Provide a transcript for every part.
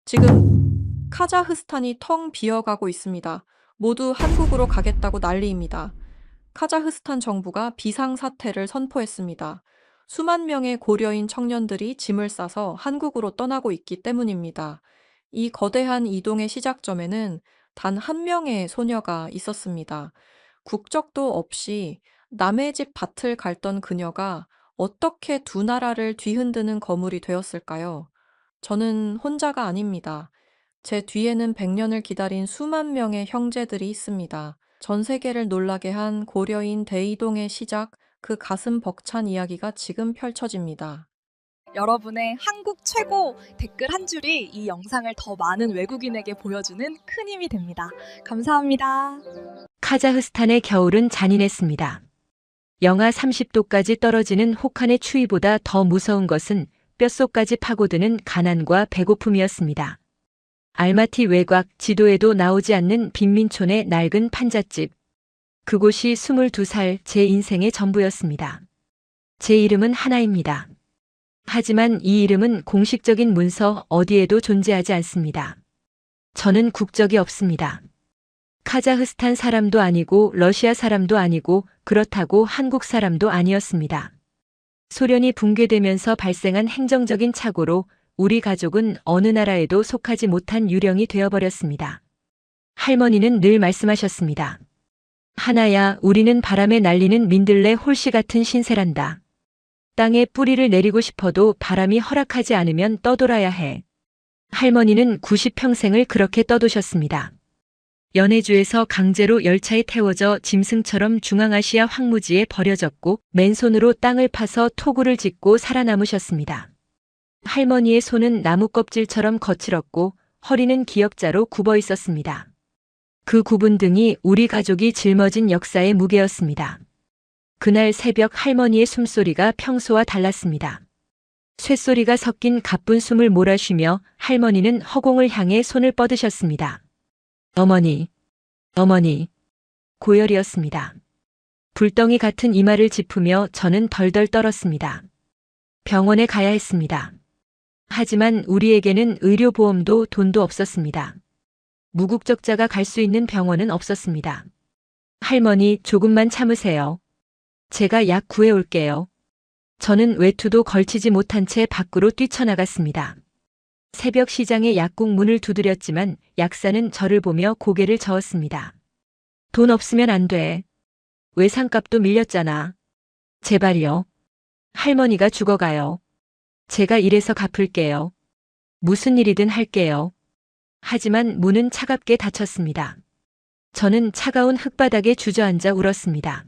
지금 카자흐스탄이 텅 비어가고 있습니다. 모두 한국으로 가겠다고 난리입니다. 카자흐스탄 정부가 비상사태를 선포했습니다. 수만 명의 고려인 청년들이 짐을 싸서 한국으로 떠나고 있기 때문입니다. 이 거대한 이동의 시작점에는 단 한 명의 소녀가 있었습니다. 국적도 없이 남의 집 밭을 갈던 그녀가 어떻게 두 나라를 뒤흔드는 거물이 되었을까요? 저는 혼자가 아닙니다. 제 뒤에는 100년을 기다린 수만 명의 형제들이 있습니다. 전 세계를 놀라게 한 고려인 대이동의 시작, 그 가슴 벅찬 이야기가 지금 펼쳐집니다. 여러분의 한국 최고 댓글 한 줄이 이 영상을 더 많은 외국인에게 보여주는 큰 힘이 됩니다. 감사합니다. 카자흐스탄의 겨울은 잔인했습니다. 영하 30도까지 떨어지는 혹한의 추위보다 더 무서운 것은 뼛속까지 파고드는 가난과 배고픔이었습니다. 알마티 외곽 지도에도 나오지 않는 빈민촌의 낡은 판잣집. 그곳이 22살 제 인생의 전부였습니다. 제 이름은 하나입니다. 하지만 이 이름은 공식적인 문서 어디에도 존재하지 않습니다. 저는 국적이 없습니다. 카자흐스탄 사람도 아니고 러시아 사람도 아니고 그렇다고 한국 사람도 아니었습니다. 소련이 붕괴되면서 발생한 행정적인 착오로 우리 가족은 어느 나라에도 속하지 못한 유령이 되어버렸습니다. 할머니는 늘 말씀하셨습니다. 하나야, 우리는 바람에 날리는 민들레 홀씨 같은 신세란다. 땅에 뿌리를 내리고 싶어도 바람이 허락하지 않으면 떠돌아야 해. 할머니는 90평생을 그렇게 떠도셨습니다. 연해주에서 강제로 열차에 태워져 짐승처럼 중앙아시아 황무지에 버려졌고 맨손으로 땅을 파서 토구를 짓고 살아남으셨습니다. 할머니의 손은 나무 껍질처럼 거칠었고 허리는 기역자로 굽어 있었습니다. 그 굽은 등이 우리 가족이 짊어진 역사의 무게였습니다. 그날 새벽 할머니의 숨소리가 평소와 달랐습니다. 쇳소리가 섞인 가쁜 숨을 몰아쉬며 할머니는 허공을 향해 손을 뻗으셨습니다. 어머니, 어머니, 고열이었습니다. 불덩이 같은 이마를 짚으며 저는 덜덜 떨었습니다. 병원에 가야 했습니다. 하지만 우리에게는 의료보험도 돈도 없었습니다. 무국적자가 갈 수 있는 병원은 없었습니다. 할머니, 조금만 참으세요. 제가 약 구해올게요. 저는 외투도 걸치지 못한 채 밖으로 뛰쳐나갔습니다. 새벽 시장의 약국 문을 두드렸지만 약사는 저를 보며 고개를 저었습니다. 돈 없으면 안 돼. 외상값도 밀렸잖아. 제발요. 할머니가 죽어가요. 제가 이래서 갚을게요. 무슨 일이든 할게요. 하지만 문은 차갑게 닫혔습니다. 저는 차가운 흙바닥에 주저앉아 울었습니다.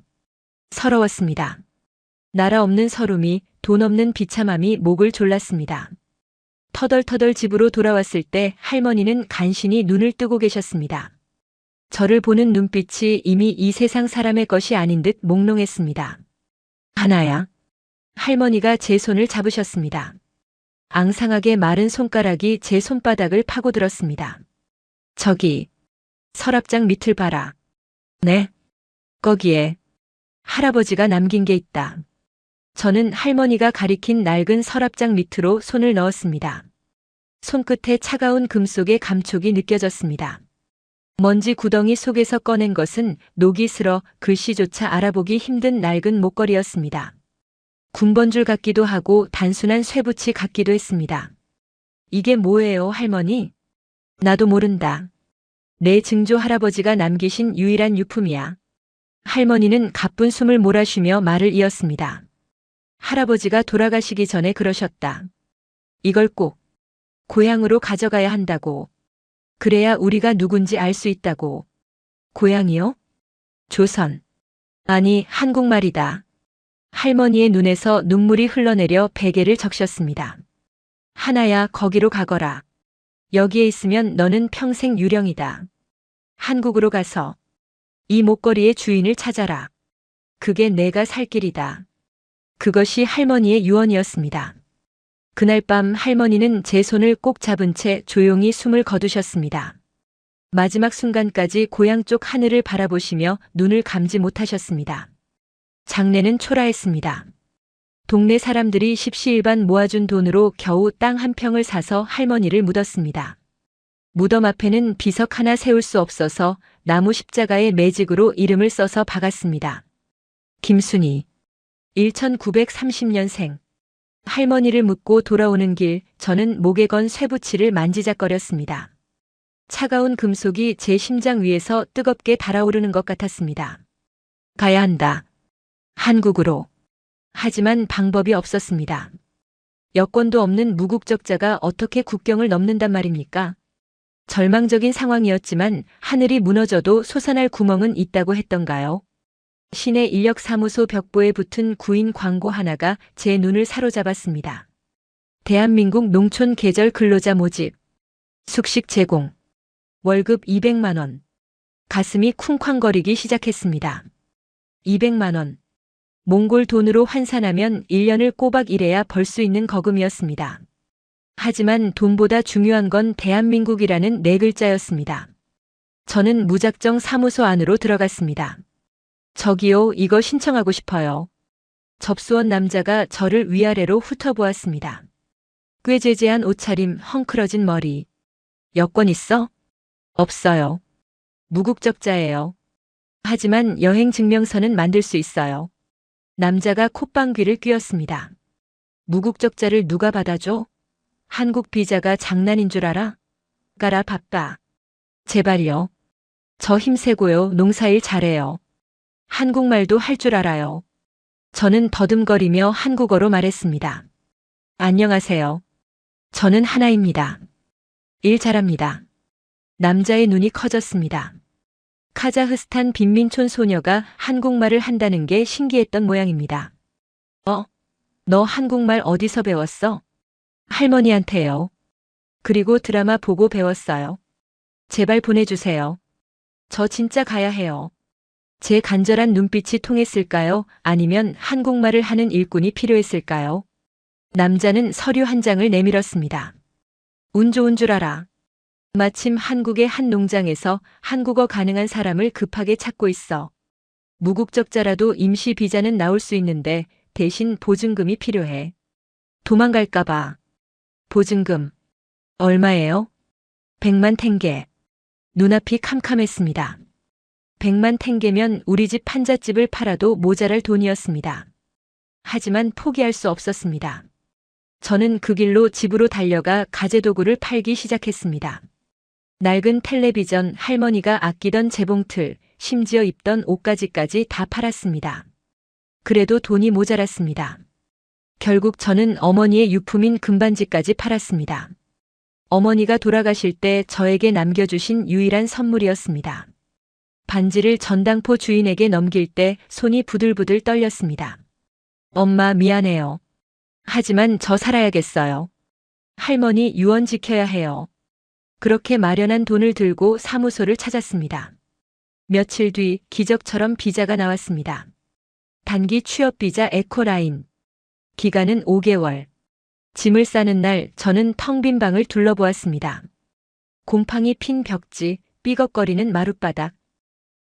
서러웠습니다. 나라 없는 서름이, 돈 없는 비참함이 목을 졸랐습니다. 터덜터덜 집으로 돌아왔을 때 할머니는 간신히 눈을 뜨고 계셨습니다. 저를 보는 눈빛이 이미 이 세상 사람의 것이 아닌 듯 몽롱했습니다. 하나야. 할머니가 제 손을 잡으셨습니다. 앙상하게 마른 손가락이 제 손바닥을 파고들었습니다. 저기, 서랍장 밑을 봐라. 네. 거기에 할아버지가 남긴 게 있다. 저는 할머니가 가리킨 낡은 서랍장 밑으로 손을 넣었습니다. 손끝에 차가운 금속의 감촉이 느껴졌습니다. 먼지 구덩이 속에서 꺼낸 것은 녹이 슬어 글씨조차 알아보기 힘든 낡은 목걸이였습니다. 군번줄 같기도 하고 단순한 쇠붙이 같기도 했습니다. 이게 뭐예요, 할머니? 나도 모른다. 내 증조 할아버지가 남기신 유일한 유품이야. 할머니는 가쁜 숨을 몰아쉬며 말을 이었습니다. 할아버지가 돌아가시기 전에 그러셨다. 이걸 꼭 고향으로 가져가야 한다고. 그래야 우리가 누군지 알 수 있다고. 고향이요? 조선. 아니, 한국말이다. 할머니의 눈에서 눈물이 흘러내려 베개를 적셨습니다. 하나야, 거기로 가거라. 여기에 있으면 너는 평생 유령이다. 한국으로 가서 이 목걸이의 주인을 찾아라. 그게 내가 살 길이다. 그것이 할머니의 유언이었습니다. 그날 밤 할머니는 제 손을 꼭 잡은 채 조용히 숨을 거두셨습니다. 마지막 순간까지 고향 쪽 하늘을 바라보시며 눈을 감지 못하셨습니다. 장례는 초라했습니다. 동네 사람들이 십시일반 모아준 돈으로 겨우 땅 한 평을 사서 할머니를 묻었습니다. 무덤 앞에는 비석 하나 세울 수 없어서 나무 십자가에 매직으로 이름을 써서 박았습니다. 김순희, 1930년생. 할머니를 묻고 돌아오는 길, 저는 목에 건 쇠붙이를 만지작거렸습니다. 차가운 금속이 제 심장 위에서 뜨겁게 달아오르는 것 같았습니다. 가야 한다. 한국으로. 하지만 방법이 없었습니다. 여권도 없는 무국적자가 어떻게 국경을 넘는단 말입니까? 절망적인 상황이었지만 하늘이 무너져도 솟아날 구멍은 있다고 했던가요? 시내 인력사무소 벽보에 붙은 구인 광고 하나가 제 눈을 사로잡았습니다. 대한민국 농촌 계절 근로자 모집. 숙식 제공. 월급 200만 원. 가슴이 쿵쾅거리기 시작했습니다. 200만 원. 몽골 돈으로 환산하면 1년을 꼬박 일해야 벌 수 있는 거금이었습니다. 하지만 돈보다 중요한 건 대한민국이라는 네 글자였습니다. 저는 무작정 사무소 안으로 들어갔습니다. 저기요, 이거 신청하고 싶어요. 접수원 남자가 저를 위아래로 훑어보았습니다. 꾀죄죄한 옷차림, 헝클어진 머리. 여권 있어? 없어요. 무국적자예요. 하지만 여행 증명서는 만들 수 있어요. 남자가 콧방귀를 뀌었습니다. 무국적자를 누가 받아줘? 한국 비자가 장난인 줄 알아? 가라 바빠. 제발요. 저 힘세고요. 농사일 잘해요. 한국말도 할 줄 알아요. 저는 더듬거리며 한국어로 말했습니다. 안녕하세요. 저는 하나입니다. 일 잘합니다. 남자의 눈이 커졌습니다. 카자흐스탄 빈민촌 소녀가 한국말을 한다는 게 신기했던 모양입니다. 너 한국말 어디서 배웠어? 할머니한테요. 그리고 드라마 보고 배웠어요. 제발 보내주세요. 저 진짜 가야 해요. 제 간절한 눈빛이 통했을까요? 아니면 한국말을 하는 일꾼이 필요했을까요? 남자는 서류 한 장을 내밀었습니다. 운 좋은 줄 알아. 마침 한국의 한 농장에서 한국어 가능한 사람을 급하게 찾고 있어. 무국적자라도 임시 비자는 나올 수 있는데 대신 보증금이 필요해. 도망갈까봐. 보증금. 얼마예요? 100만 탱게. 눈앞이 캄캄했습니다. 100만 탱게면 우리 집 판잣집을 팔아도 모자랄 돈이었습니다. 하지만 포기할 수 없었습니다. 저는 그 길로 집으로 달려가 가재도구를 팔기 시작했습니다. 낡은 텔레비전, 할머니가 아끼던 재봉틀, 심지어 입던 옷가지까지 다 팔았습니다. 그래도 돈이 모자랐습니다. 결국 저는 어머니의 유품인 금반지까지 팔았습니다. 어머니가 돌아가실 때 저에게 남겨주신 유일한 선물이었습니다. 반지를 전당포 주인에게 넘길 때 손이 부들부들 떨렸습니다. 엄마 미안해요. 하지만 저 살아야겠어요. 할머니 유언 지켜야 해요. 그렇게 마련한 돈을 들고 사무소를 찾았습니다. 며칠 뒤 기적처럼 비자가 나왔습니다. 단기 취업비자 에코라인. 기간은 5개월. 짐을 싸는 날 저는 텅 빈 방을 둘러보았습니다. 곰팡이 핀 벽지, 삐걱거리는 마룻바닥.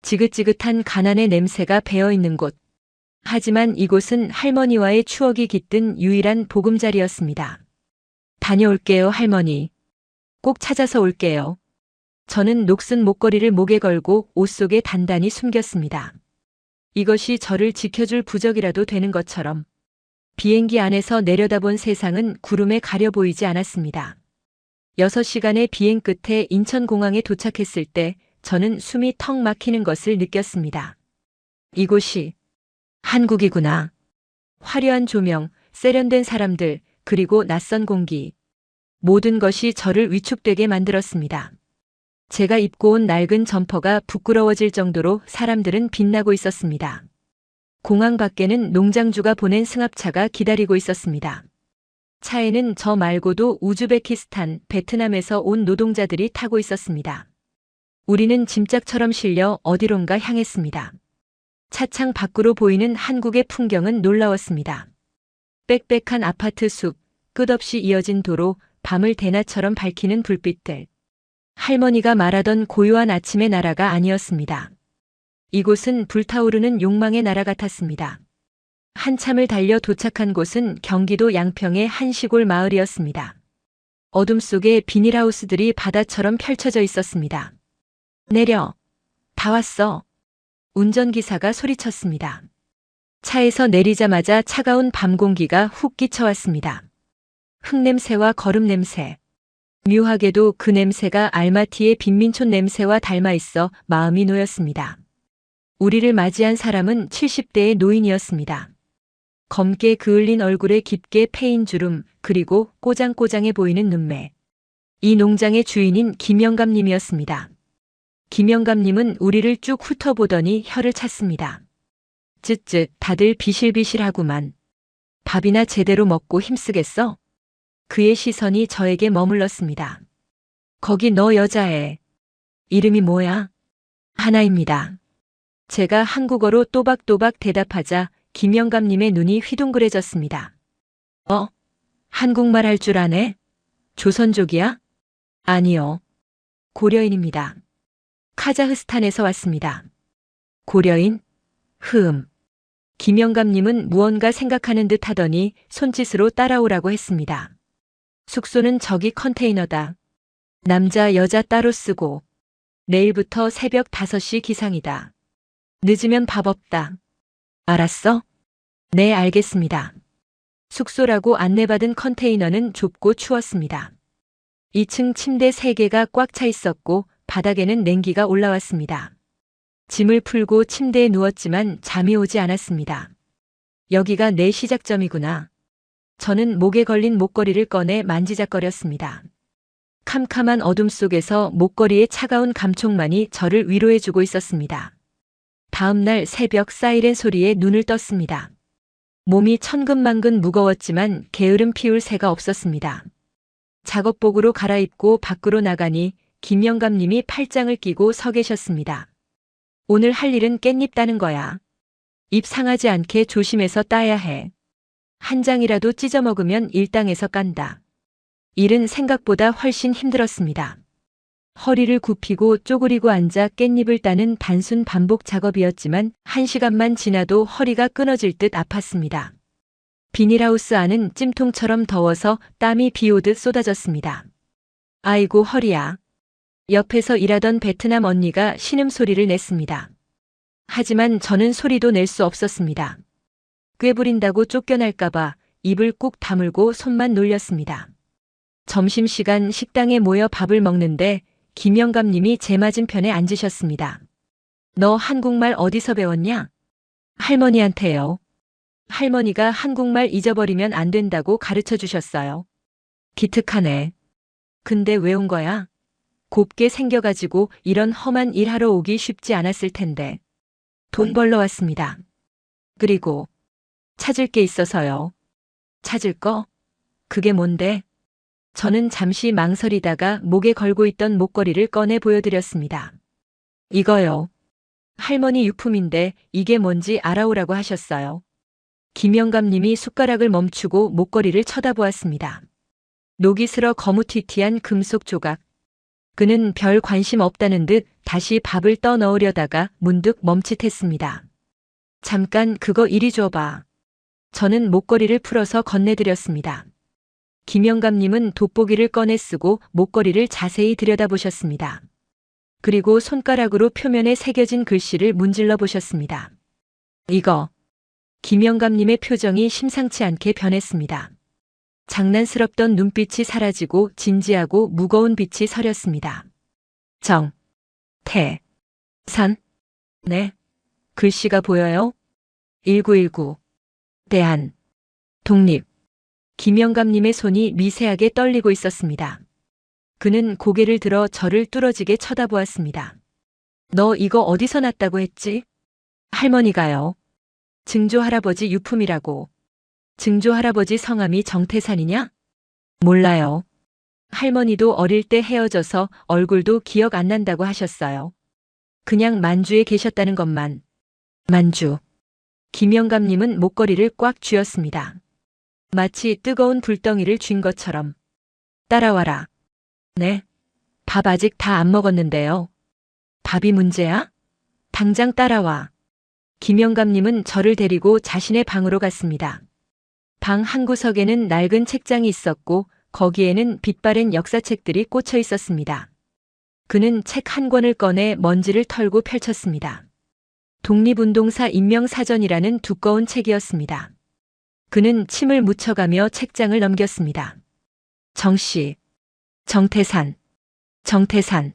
지긋지긋한 가난의 냄새가 배어있는 곳. 하지만 이곳은 할머니와의 추억이 깃든 유일한 보금자리였습니다. 다녀올게요, 할머니. 꼭 찾아서 올게요. 저는 녹슨 목걸이를 목에 걸고 옷 속에 단단히 숨겼습니다. 이것이 저를 지켜줄 부적이라도 되는 것처럼. 비행기 안에서 내려다본 세상은 구름에 가려 보이지 않았습니다. 6시간의 비행 끝에 인천공항에 도착했을 때 저는 숨이 턱 막히는 것을 느꼈습니다. 이곳이 한국이구나. 화려한 조명, 세련된 사람들, 그리고 낯선 공기. 모든 것이 저를 위축되게 만들었습니다. 제가 입고 온 낡은 점퍼가 부끄러워질 정도로 사람들은 빛나고 있었습니다. 공항 밖에는 농장주가 보낸 승합차가 기다리고 있었습니다. 차에는 저 말고도 우즈베키스탄, 베트남에서 온 노동자들이 타고 있었습니다. 우리는 짐짝처럼 실려 어디론가 향했습니다. 차창 밖으로 보이는 한국의 풍경은 놀라웠습니다. 빽빽한 아파트 숲, 끝없이 이어진 도로, 밤을 대낮처럼 밝히는 불빛들. 할머니가 말하던 고요한 아침의 나라가 아니었습니다. 이곳은 불타오르는 욕망의 나라 같았습니다. 한참을 달려 도착한 곳은 경기도 양평의 한 시골 마을이었습니다. 어둠 속에 비닐하우스들이 바다처럼 펼쳐져 있었습니다. 내려. 다 왔어. 운전기사가 소리쳤습니다. 차에서 내리자마자 차가운 밤 공기가 훅 끼쳐왔습니다. 흙냄새와 거름 냄새. 묘하게도 그 냄새가 알마티의 빈민촌 냄새와 닮아 있어 마음이 놓였습니다. 우리를 맞이한 사람은 70대의 노인이었습니다. 검게 그을린 얼굴에 깊게 패인 주름, 그리고 꼬장꼬장해 보이는 눈매. 이 농장의 주인인 김영감님이었습니다. 김영감님은 우리를 쭉 훑어보더니 혀를 찼습니다. 쯧쯧, 다들 비실비실하구만. 밥이나 제대로 먹고 힘쓰겠어? 그의 시선이 저에게 머물렀습니다. 거기 너 여자애. 이름이 뭐야? 하나입니다. 제가 한국어로 또박또박 대답하자 김영감님의 눈이 휘둥그레졌습니다. 한국말 할 줄 아네? 조선족이야? 아니요. 고려인입니다. 카자흐스탄에서 왔습니다. 고려인? 김영감님은 무언가 생각하는 듯 하더니 손짓으로 따라오라고 했습니다. 숙소는 저기 컨테이너다. 남자, 여자 따로 쓰고. 내일부터 새벽 5시 기상이다. 늦으면 밥 없다. 알았어? 네, 알겠습니다. 숙소라고 안내받은 컨테이너는 좁고 추웠습니다. 2층 침대 3개가 꽉 차 있었고 바닥에는 냉기가 올라왔습니다. 짐을 풀고 침대에 누웠지만 잠이 오지 않았습니다. 여기가 내 시작점이구나. 저는 목에 걸린 목걸이를 꺼내 만지작거렸습니다. 캄캄한 어둠 속에서 목걸이의 차가운 감촉만이 저를 위로해주고 있었습니다. 다음 날 새벽 사이렌 소리에 눈을 떴습니다. 몸이 천근만근 무거웠지만 게으름 피울 새가 없었습니다. 작업복으로 갈아입고 밖으로 나가니 김영감님이 팔짱을 끼고 서 계셨습니다. 오늘 할 일은 깻잎 따는 거야. 잎 상하지 않게 조심해서 따야 해. 한 장이라도 찢어 먹으면 일당에서 깐다. 일은 생각보다 훨씬 힘들었습니다. 허리를 굽히고 쪼그리고 앉아 깻잎을 따는 단순 반복 작업이었지만 1시간만 지나도 허리가 끊어질 듯 아팠습니다. 비닐하우스 안은 찜통처럼 더워서 땀이 비 오듯 쏟아졌습니다. 아이고 허리야. 옆에서 일하던 베트남 언니가 신음소리를 냈습니다. 하지만 저는 소리도 낼 수 없었습니다. 꾀부린다고 쫓겨날까봐 입을 꾹 다물고 손만 놀렸습니다. 점심시간 식당에 모여 밥을 먹는데 김영감님이 제 맞은편에 앉으셨습니다. 너 한국말 어디서 배웠냐? 할머니한테요. 할머니가 한국말 잊어버리면 안 된다고 가르쳐 주셨어요. 기특하네. 근데 왜 온 거야? 곱게 생겨가지고 이런 험한 일 하러 오기 쉽지 않았을 텐데. 돈 벌러 왔습니다. 그리고 찾을 게 있어서요. 찾을 거? 그게 뭔데? 저는 잠시 망설이다가 목에 걸고 있던 목걸이를 꺼내 보여드렸습니다. 이거요. 할머니 유품인데 이게 뭔지 알아오라고 하셨어요. 김영감님이 숟가락을 멈추고 목걸이를 쳐다보았습니다. 녹이 슬어 거무튀튀한 금속 조각. 그는 별 관심 없다는 듯 다시 밥을 떠 넣으려다가 문득 멈칫했습니다. 잠깐 그거 이리 줘봐. 저는 목걸이를 풀어서 건네드렸습니다. 김영감님은 돋보기를 꺼내 쓰고 목걸이를 자세히 들여다보셨습니다. 그리고 손가락으로 표면에 새겨진 글씨를 문질러 보셨습니다. 이거. 김영감님의 표정이 심상치 않게 변했습니다. 장난스럽던 눈빛이 사라지고 진지하고 무거운 빛이 서렸습니다. 정. 태. 산. 네. 글씨가 보여요? 1919. 대한. 독립. 김영감님의 손이 미세하게 떨리고 있었습니다. 그는 고개를 들어 저를 뚫어지게 쳐다보았습니다. 너 이거 어디서 났다고 했지? 할머니가요. 증조할아버지 유품이라고. 증조할아버지 성함이 정태산이냐? 몰라요. 할머니도 어릴 때 헤어져서 얼굴도 기억 안 난다고 하셨어요. 그냥 만주에 계셨다는 것만. 만주. 김영감님은 목걸이를 꽉 쥐었습니다. 마치 뜨거운 불덩이를 쥔 것처럼. 따라와라. 네. 밥 아직 다 안 먹었는데요. 밥이 문제야? 당장 따라와. 김영감님은 저를 데리고 자신의 방으로 갔습니다. 방 한 구석에는 낡은 책장이 있었고 거기에는 빛바랜 역사책들이 꽂혀 있었습니다. 그는 책 한 권을 꺼내 먼지를 털고 펼쳤습니다. 독립운동사 인명사전이라는 두꺼운 책이었습니다. 그는 침을 묻혀가며 책장을 넘겼습니다. 정씨, 정태산, 정태산.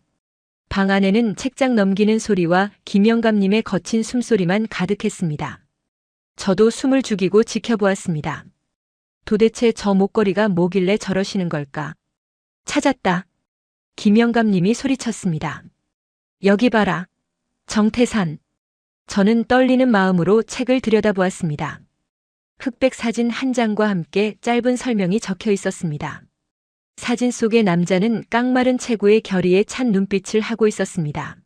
방 안에는 책장 넘기는 소리와 김영감님의 거친 숨소리만 가득했습니다. 저도 숨을 죽이고 지켜보았습니다. 도대체 저 목걸이가 뭐길래 저러시는 걸까? 찾았다. 김영감님이 소리쳤습니다. 여기 봐라. 정태산. 저는 떨리는 마음으로 책을 들여다보았습니다. 흑백 사진 한 장과 함께 짧은 설명이 적혀 있었습니다. 사진 속의 남자는 깡마른 체구의 결의에 찬 눈빛을 하고 있었습니다.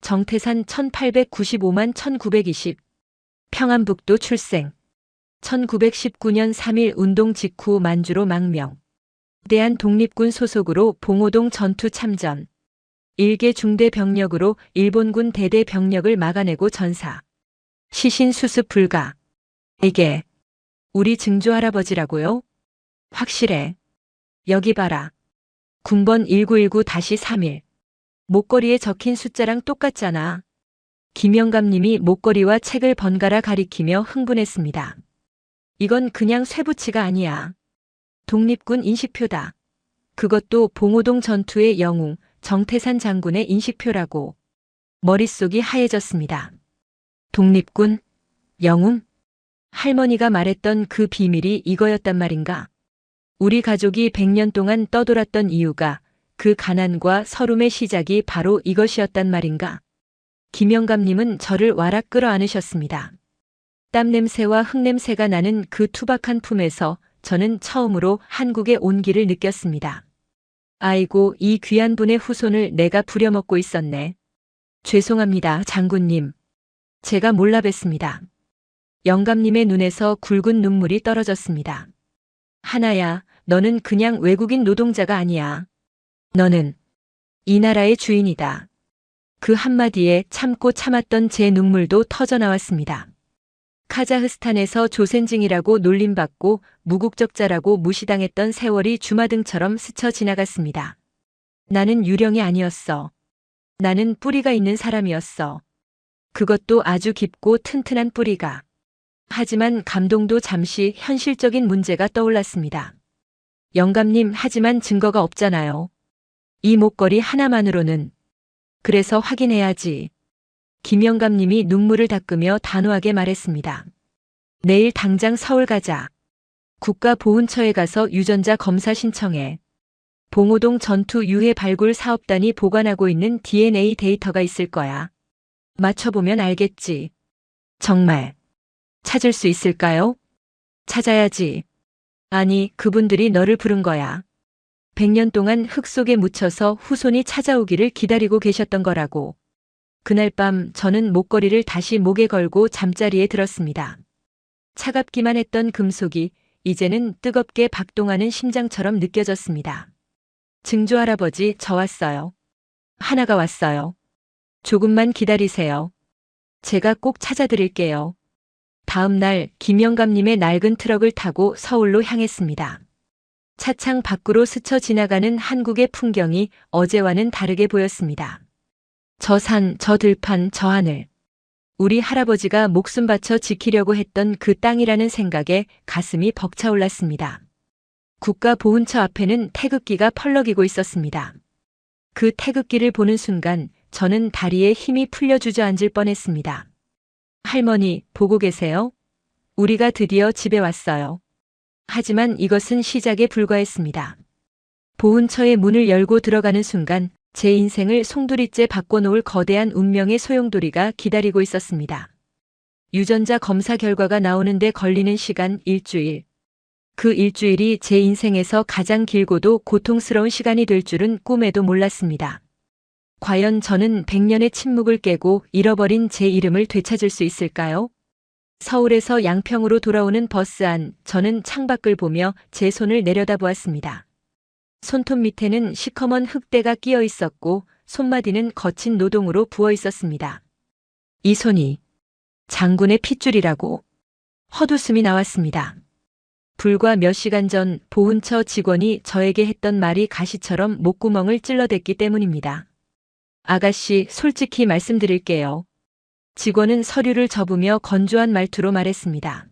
정태산 1895만 1920. 평안북도 출생. 1919년 3일 운동 직후 만주로 망명. 대한독립군 소속으로 봉오동 전투 참전. 일개 중대 병력으로 일본군 대대 병력을 막아내고 전사. 시신 수습 불가. 이게 우리 증조 할아버지라고요? 확실해. 여기 봐라. 군번 1919-3일. 목걸이에 적힌 숫자랑 똑같잖아. 김영감님이 목걸이와 책을 번갈아 가리키며 흥분했습니다. 이건 그냥 쇠붙이가 아니야. 독립군 인식표다. 그것도 봉오동 전투의 영웅 정태산 장군의 인식표라고. 머릿속이 하얘졌습니다. 독립군? 영웅? 할머니가 말했던 그 비밀이 이거였단 말인가? 우리 가족이 100년 동안 떠돌았던 이유가 그 가난과 서름의 시작이 바로 이것이었단 말인가? 김영감님은 저를 와락 끌어안으셨습니다. 땀 냄새와 흙 냄새가 나는 그 투박한 품에서 저는 처음으로 한국의 온기를 느꼈습니다. 아이고, 이 귀한 분의 후손을 내가 부려먹고 있었네. 죄송합니다, 장군님. 제가 몰라 뵀습니다. 영감님의 눈에서 굵은 눈물이 떨어졌습니다. 하나야, 너는 그냥 외국인 노동자가 아니야. 너는 이 나라의 주인이다. 그 한마디에 참고 참았던 제 눈물도 터져나왔습니다. 카자흐스탄에서 조센징이라고 놀림받고 무국적자라고 무시당했던 세월이 주마등처럼 스쳐 지나갔습니다. 나는 유령이 아니었어. 나는 뿌리가 있는 사람이었어. 그것도 아주 깊고 튼튼한 뿌리가. 하지만 감동도 잠시 현실적인 문제가 떠올랐습니다. 영감님, 하지만 증거가 없잖아요. 이 목걸이 하나만으로는. 그래서 확인해야지. 김영감님이 눈물을 닦으며 단호하게 말했습니다. 내일 당장 서울 가자. 국가보훈처에 가서 유전자 검사 신청해. 봉오동 전투 유해 발굴 사업단이 보관하고 있는 DNA 데이터가 있을 거야. 맞춰보면 알겠지. 정말 찾을 수 있을까요? 찾아야지. 아니, 그분들이 너를 부른 거야. 100년 동안 흙 속에 묻혀서 후손이 찾아오기를 기다리고 계셨던 거라고. 그날 밤 저는 목걸이를 다시 목에 걸고 잠자리에 들었습니다. 차갑기만 했던 금속이 이제는 뜨겁게 박동하는 심장처럼 느껴졌습니다. 증조 할아버지, 저 왔어요. 하나가 왔어요. 조금만 기다리세요. 제가 꼭 찾아드릴게요. 다음 날 김영감님의 낡은 트럭을 타고 서울로 향했습니다. 차창 밖으로 스쳐 지나가는 한국의 풍경이 어제와는 다르게 보였습니다. 저 산, 저 들판, 저 하늘. 우리 할아버지가 목숨 바쳐 지키려고 했던 그 땅이라는 생각에 가슴이 벅차올랐습니다. 국가보훈처 앞에는 태극기가 펄럭이고 있었습니다. 그 태극기를 보는 순간 저는 다리에 힘이 풀려 주저앉을 뻔했습니다. 할머니, 보고 계세요? 우리가 드디어 집에 왔어요. 하지만 이것은 시작에 불과했습니다. 보훈처의 문을 열고 들어가는 순간 제 인생을 송두리째 바꿔놓을 거대한 운명의 소용돌이가 기다리고 있었습니다. 유전자 검사 결과가 나오는데 걸리는 시간 일주일. 그 일주일이 제 인생에서 가장 길고도 고통스러운 시간이 될 줄은 꿈에도 몰랐습니다. 과연 저는 100년의 침묵을 깨고 잃어버린 제 이름을 되찾을 수 있을까요? 서울에서 양평으로 돌아오는 버스 안, 저는 창밖을 보며 제 손을 내려다보았습니다. 손톱 밑에는 시커먼 흙대가 끼어 있었고 손마디는 거친 노동으로 부어 있었습니다. 이 손이 장군의 핏줄이라고. 헛웃음이 나왔습니다. 불과 몇 시간 전 보훈처 직원이 저에게 했던 말이 가시처럼 목구멍을 찔러댔기 때문입니다. 아가씨, 솔직히 말씀드릴게요. 직원은 서류를 접으며 건조한 말투로 말했습니다.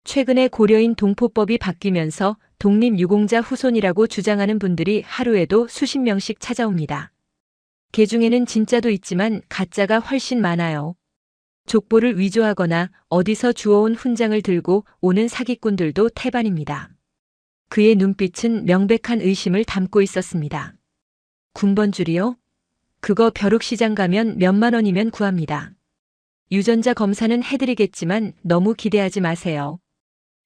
최근에 고려인 동포법이 바뀌면서 독립유공자 후손이라고 주장하는 분들이 하루에도 수십 명씩 찾아옵니다. 개 중에는 진짜도 있지만 가짜가 훨씬 많아요. 족보를 위조하거나 어디서 주워온 훈장을 들고 오는 사기꾼들도 태반입니다. 그의 눈빛은 명백한 의심을 담고 있었습니다. 군번줄이요? 그거 벼룩시장 가면 몇만 원이면 구합니다. 유전자 검사는 해드리겠지만 너무 기대하지 마세요.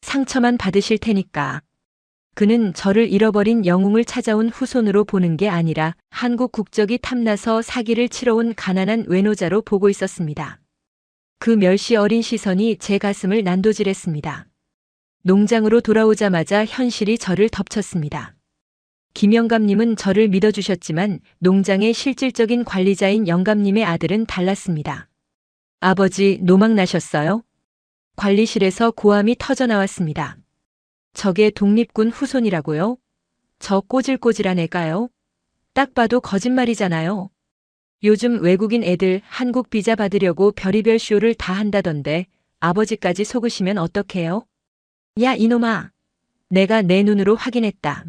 상처만 받으실 테니까. 그는 저를 잃어버린 영웅을 찾아온 후손으로 보는 게 아니라 한국 국적이 탐나서 사기를 치러 온 가난한 외노자로 보고 있었습니다. 그 멸시 어린 시선이 제 가슴을 난도질했습니다. 농장으로 돌아오자마자 현실이 저를 덮쳤습니다. 김영감님은 저를 믿어주셨지만 농장의 실질적인 관리자인 영감님의 아들은 달랐습니다. 아버지, 노망나셨어요? 관리실에서 고함이 터져나왔습니다. 저게 독립군 후손이라고요? 저 꼬질꼬질한 애가요? 딱 봐도 거짓말이잖아요. 요즘 외국인 애들 한국 비자 받으려고 별의별 쇼를 다 한다던데 아버지까지 속으시면 어떡해요? 야, 이놈아. 내가 내 눈으로 확인했다.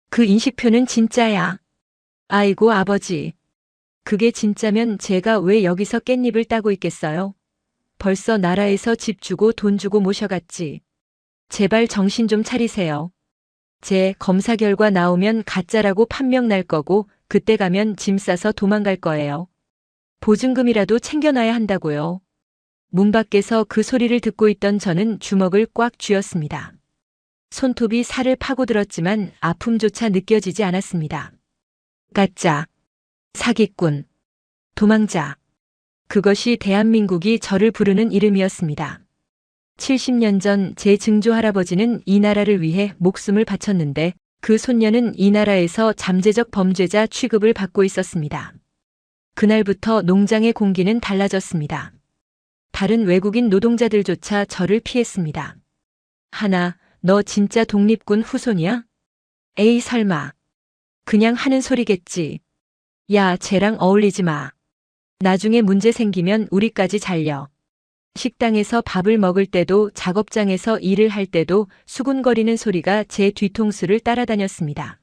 그 인식표는 진짜야. 아이고, 아버지. 그게 진짜면 제가 왜 여기서 깻잎을 따고 있겠어요? 벌써 나라에서 집 주고 돈 주고 모셔갔지. 제발 정신 좀 차리세요. 제 검사 결과 나오면 가짜라고 판명 날 거고 그때 가면 짐 싸서 도망갈 거예요. 보증금이라도 챙겨놔야 한다고요. 문 밖에서 그 소리를 듣고 있던 저는 주먹을 꽉 쥐었습니다. 손톱이 살을 파고들었지만 아픔조차 느껴지지 않았습니다. 가짜, 사기꾼, 도망자. 그것이 대한민국이 저를 부르는 이름이었습니다. 70년 전 제 증조 할아버지는 이 나라를 위해 목숨을 바쳤는데 그 손녀는 이 나라에서 잠재적 범죄자 취급을 받고 있었습니다. 그날부터 농장의 공기는 달라졌습니다. 다른 외국인 노동자들조차 저를 피했습니다. 하나, 너 진짜 독립군 후손이야? 에이, 설마. 그냥 하는 소리겠지. 야, 쟤랑 어울리지 마. 나중에 문제 생기면 우리까지 잘려. 식당에서 밥을 먹을 때도 작업장에서 일을 할 때도 수군거리는 소리가 제 뒤통수를 따라다녔습니다.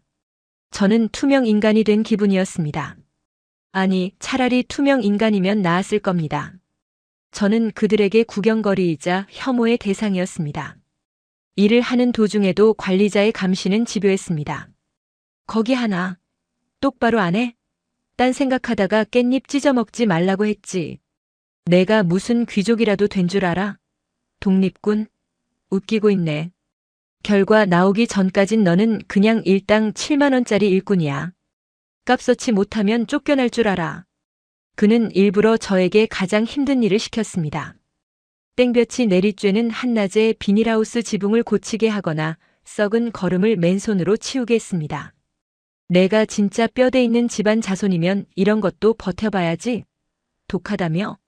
저는 투명 인간이 된 기분이었습니다. 아니, 차라리 투명 인간이면 나았을 겁니다. 저는 그들에게 구경거리이자 혐오의 대상이었습니다. 일을 하는 도중에도 관리자의 감시는 집요했습니다. 거기 하나. 똑바로 안 해? 딴 생각하다가 깻잎 찢어먹지 말라고 했지. 내가 무슨 귀족이라도 된 줄 알아? 독립군? 웃기고 있네. 결과 나오기 전까진 너는 그냥 일당 7만 원짜리 일꾼이야. 값어치 못하면 쫓겨날 줄 알아. 그는 일부러 저에게 가장 힘든 일을 시켰습니다. 땡볕이 내리쬐는 한낮에 비닐하우스 지붕을 고치게 하거나 썩은 거름을 맨손으로 치우게 했습니다. 내가 진짜 뼈대 있는 집안 자손이면 이런 것도 버텨봐야지. 독하다며?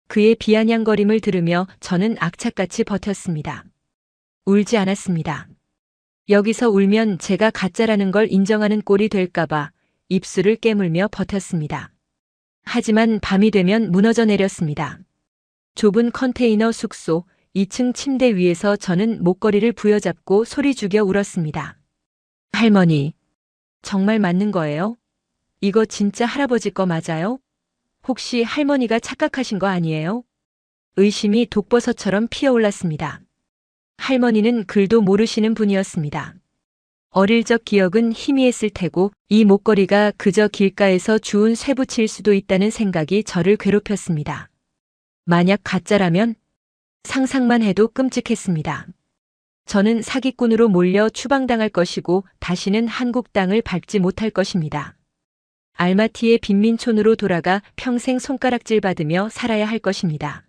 그의 비아냥거림을 들으며 저는 악착같이 버텼습니다. 울지 않았습니다. 여기서 울면 제가 가짜라는 걸 인정하는 꼴이 될까봐 입술을 깨물며 버텼습니다. 하지만 밤이 되면 무너져 내렸습니다. 좁은 컨테이너 숙소 2층 침대 위에서 저는 목걸이를 부여잡고 소리 죽여 울었습니다. 할머니, 정말 맞는 거예요? 이거 진짜 할아버지 거 맞아요? 혹시 할머니가 착각하신 거 아니에요? 의심이 독버섯처럼 피어올랐습니다. 할머니는 글도 모르시는 분이었습니다. 어릴 적 기억은 희미했을 테고 이 목걸이가 그저 길가에서 주운 쇠붙일 수도 있다는 생각이 저를 괴롭혔습니다. 만약 가짜라면? 상상만 해도 끔찍했습니다. 저는 사기꾼으로 몰려 추방당할 것이고 다시는 한국 땅을 밟지 못할 것입니다. 알마티의 빈민촌으로 돌아가 평생 손가락질 받으며 살아야 할 것입니다.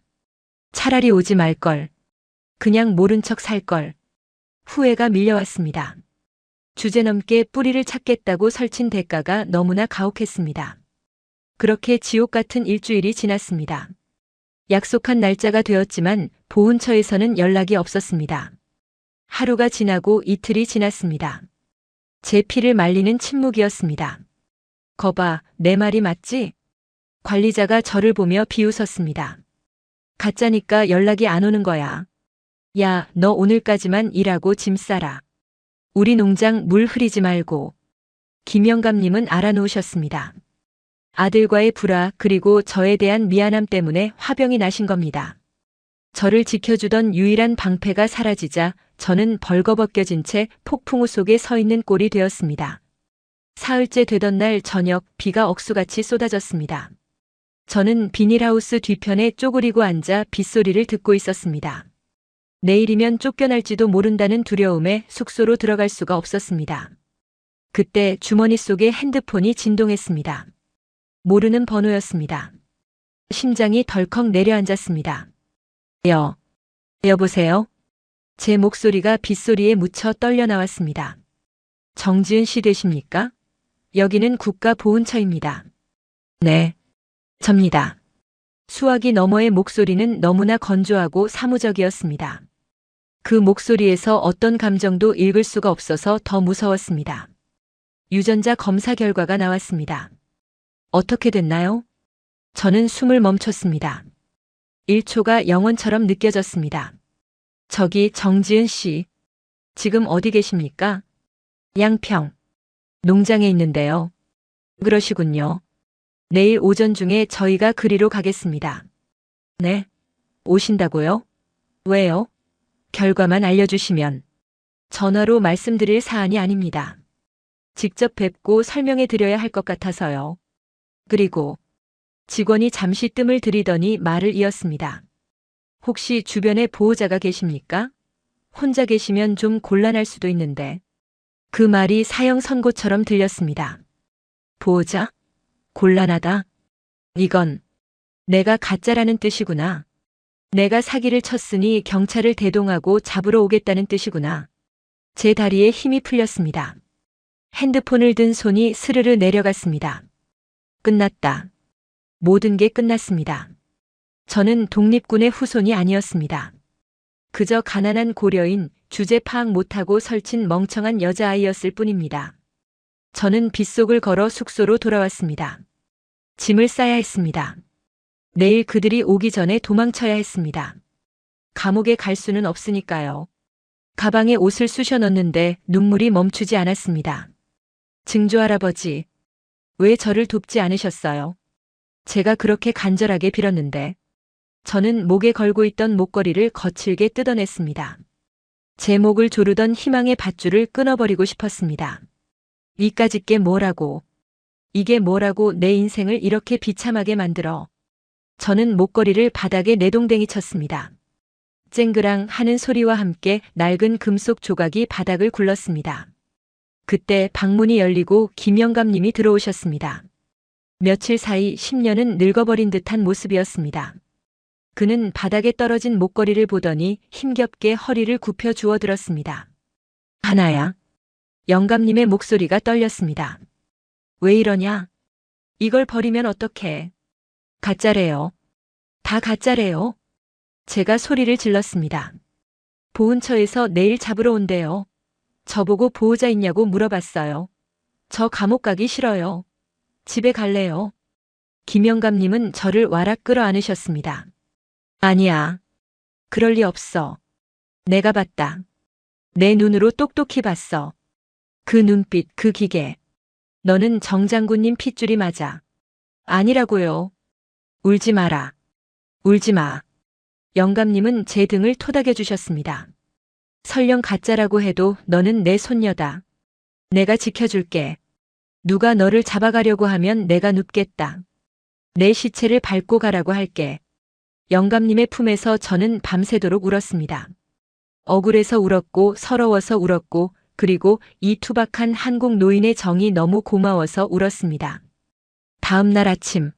차라리 오지 말걸. 그냥 모른 척 살걸. 후회가 밀려왔습니다. 주제넘게 뿌리를 찾겠다고 설친 대가가 너무나 가혹했습니다. 그렇게 지옥 같은 일주일이 지났습니다. 약속한 날짜가 되었지만 보훈처에서는 연락이 없었습니다. 하루가 지나고 이틀이 지났습니다. 제 피를 말리는 침묵이었습니다. 거봐, 내 말이 맞지? 관리자가 저를 보며 비웃었습니다. 가짜니까 연락이 안 오는 거야. 야, 너 오늘까지만 일하고 짐 싸라. 우리 농장 물 흐리지 말고. 김 영감님은 알아놓으셨습니다. 아들과의 불화 그리고 저에 대한 미안함 때문에 화병이 나신 겁니다. 저를 지켜주던 유일한 방패가 사라지자 저는 벌거벗겨진 채 폭풍우 속에 서 있는 꼴이 되었습니다. 사흘째 되던 날 저녁 비가 억수같이 쏟아졌습니다. 저는 비닐하우스 뒤편에 쪼그리고 앉아 빗소리를 듣고 있었습니다. 내일이면 쫓겨날지도 모른다는 두려움에 숙소로 들어갈 수가 없었습니다. 그때 주머니 속에 핸드폰이 진동했습니다. 모르는 번호였습니다. 심장이 덜컥 내려앉았습니다. 여보세요? 제 목소리가 빗소리에 묻혀 떨려 나왔습니다. 정지은 씨 되십니까? 여기는 국가보훈처입니다. 네, 접니다. 수화기 너머의 목소리는 너무나 건조하고 사무적이었습니다. 그 목소리에서 어떤 감정도 읽을 수가 없어서 더 무서웠습니다. 유전자 검사 결과가 나왔습니다. 어떻게 됐나요? 저는 숨을 멈췄습니다. 1초가 영원처럼 느껴졌습니다. 저기 정지은 씨, 지금 어디 계십니까? 양평, 농장에 있는데요. 그러시군요. 내일 오전 중에 저희가 그리로 가겠습니다. 네? 오신다고요? 왜요? 결과만 알려주시면. 전화로 말씀드릴 사안이 아닙니다. 직접 뵙고 설명해 드려야 할 것 같아서요. 그리고 직원이 잠시 뜸을 들이더니 말을 이었습니다. 혹시 주변에 보호자가 계십니까? 혼자 계시면 좀 곤란할 수도 있는데. 그 말이 사형 선고처럼 들렸습니다. 보호자? 곤란하다. 이건 내가 가짜라는 뜻이구나. 내가 사기를 쳤으니 경찰을 대동하고 잡으러 오겠다는 뜻이구나. 제 다리에 힘이 풀렸습니다. 핸드폰을 든 손이 스르르 내려갔습니다. 끝났다. 모든 게 끝났습니다. 저는 독립군의 후손이 아니었습니다. 그저 가난한 고려인, 주제 파악 못하고 설친 멍청한 여자아이였을 뿐입니다. 저는 빗속을 걸어 숙소로 돌아왔습니다. 짐을 싸야 했습니다. 내일 그들이 오기 전에 도망쳐야 했습니다. 감옥에 갈 수는 없으니까요. 가방에 옷을 쑤셔 넣는데 눈물이 멈추지 않았습니다. 증조 할아버지, 왜 저를 돕지 않으셨어요? 제가 그렇게 간절하게 빌었는데. 저는 목에 걸고 있던 목걸이를 거칠게 뜯어냈습니다. 제 목을 조르던 희망의 밧줄을 끊어버리고 싶었습니다. 이까짓 게 뭐라고, 이게 뭐라고 내 인생을 이렇게 비참하게 만들어. 저는 목걸이를 바닥에 내동댕이 쳤습니다. 쨍그랑 하는 소리와 함께 낡은 금속 조각이 바닥을 굴렀습니다. 그때 방문이 열리고 김영감님이 들어오셨습니다. 며칠 사이 10년은 늙어버린 듯한 모습이었습니다. 그는 바닥에 떨어진 목걸이를 보더니 힘겹게 허리를 굽혀 주워들었습니다. 하나야. 영감님의 목소리가 떨렸습니다. 왜 이러냐? 이걸 버리면 어떡해? 가짜래요. 다 가짜래요. 제가 소리를 질렀습니다. 보훈처에서 내일 잡으러 온대요. 저보고 보호자 있냐고 물어봤어요. 저 감옥 가기 싫어요. 집에 갈래요. 김영감님은 저를 와락 끌어안으셨습니다. 아니야. 그럴 리 없어. 내가 봤다. 내 눈으로 똑똑히 봤어. 그 눈빛, 그 기계. 너는 정 장군님 핏줄이 맞아. 아니라고요. 울지 마라. 울지 마. 영감님은 제 등을 토닥여 주셨습니다. 설령 가짜라고 해도 너는 내 손녀다. 내가 지켜줄게. 누가 너를 잡아가려고 하면 내가 눕겠다. 내 시체를 밟고 가라고 할게. 영감님의 품에서 저는 밤새도록 울었습니다. 억울해서 울었고 서러워서 울었고 그리고 이 투박한 한국 노인의 정이 너무 고마워서 울었습니다. 다음 날 아침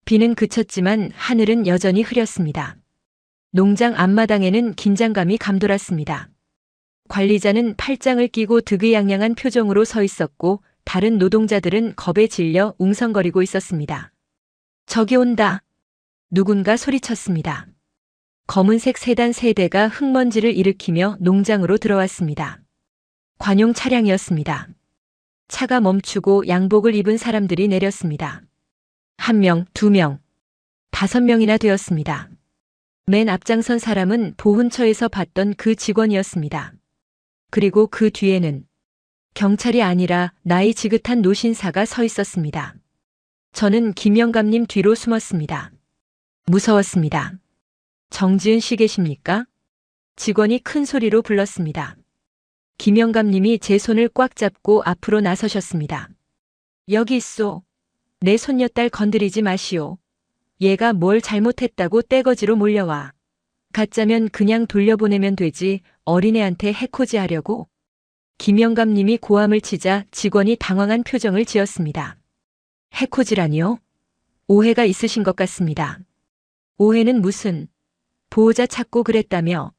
비는 그쳤지만 하늘은 여전히 흐렸습니다. 농장 앞마당에는 긴장감이 감돌았습니다. 관리자는 팔짱을 끼고 득의양양한 표정으로 서 있었고 다른 노동자들은 겁에 질려 웅성거리고 있었습니다. 저기 온다. 누군가 소리쳤습니다. 검은색 세단 3대가 흙먼지를 일으키며 농장으로 들어왔습니다. 관용 차량이었습니다. 차가 멈추고 양복을 입은 사람들이 내렸습니다. 1명, 2명, 5명이나 되었습니다. 맨 앞장선 사람은 보훈처에서 봤던 그 직원이었습니다. 그리고 그 뒤에는 경찰이 아니라 나이 지긋한 노신사가 서 있었습니다. 저는 김영감님 뒤로 숨었습니다. 무서웠습니다. 정지은 씨 계십니까? 직원이 큰 소리로 불렀습니다. 김영감님이 제 손을 꽉 잡고 앞으로 나서셨습니다. 여기 있소. 내 손녀딸 건드리지 마시오. 얘가 뭘 잘못했다고 떼거지로 몰려와. 가짜면 그냥 돌려보내면 되지 어린애한테 해코지 하려고. 김영감님이 고함을 치자 직원이 당황한 표정을 지었습니다. 해코지라니요? 오해가 있으신 것 같습니다. 오해는 무슨? 보호자 찾고 그랬다며.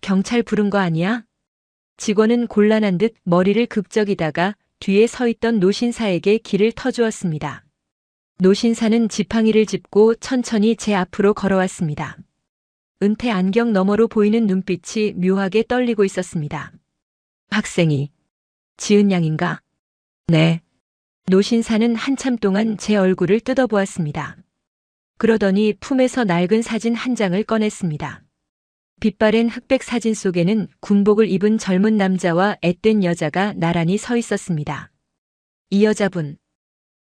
경찰 부른 거 아니야? 직원은 곤란한 듯 머리를 극적이다가 뒤에 서 있던 노신사에게 길을 터주었습니다. 노신사는 지팡이를 짚고 천천히 제 앞으로 걸어왔습니다. 은퇴 안경 너머로 보이는 눈빛이 묘하게 떨리고 있었습니다. 학생이 지은 양인가? 네. 노신사는 한참 동안 제 얼굴을 뜯어보았습니다. 그러더니 품에서 낡은 사진 한 장을 꺼냈습니다. 빛바랜 흑백 사진 속에는 군복을 입은 젊은 남자와 앳된 여자가 나란히 서 있었습니다. 이 여자분,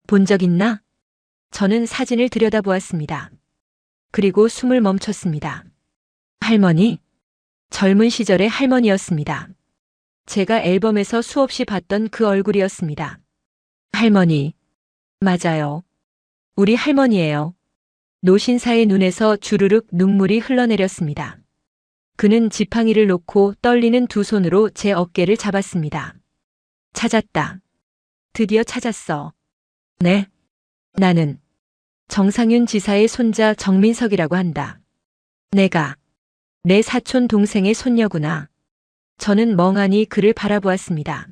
본 적 있나? 저는 사진을 들여다보았습니다. 그리고 숨을 멈췄습니다. 할머니? 젊은 시절의 할머니였습니다. 제가 앨범에서 수없이 봤던 그 얼굴이었습니다. 할머니. 맞아요. 우리 할머니예요. 노신사의 눈에서 주르륵 눈물이 흘러내렸습니다. 그는 지팡이를 놓고 떨리는 두 손으로 제 어깨를 잡았습니다. 찾았다. 드디어 찾았어. 네. 나는 정상윤 지사의 손자 정민석이라고 한다. 내가 내 사촌 동생의 손녀구나. 저는 멍하니 그를 바라보았습니다.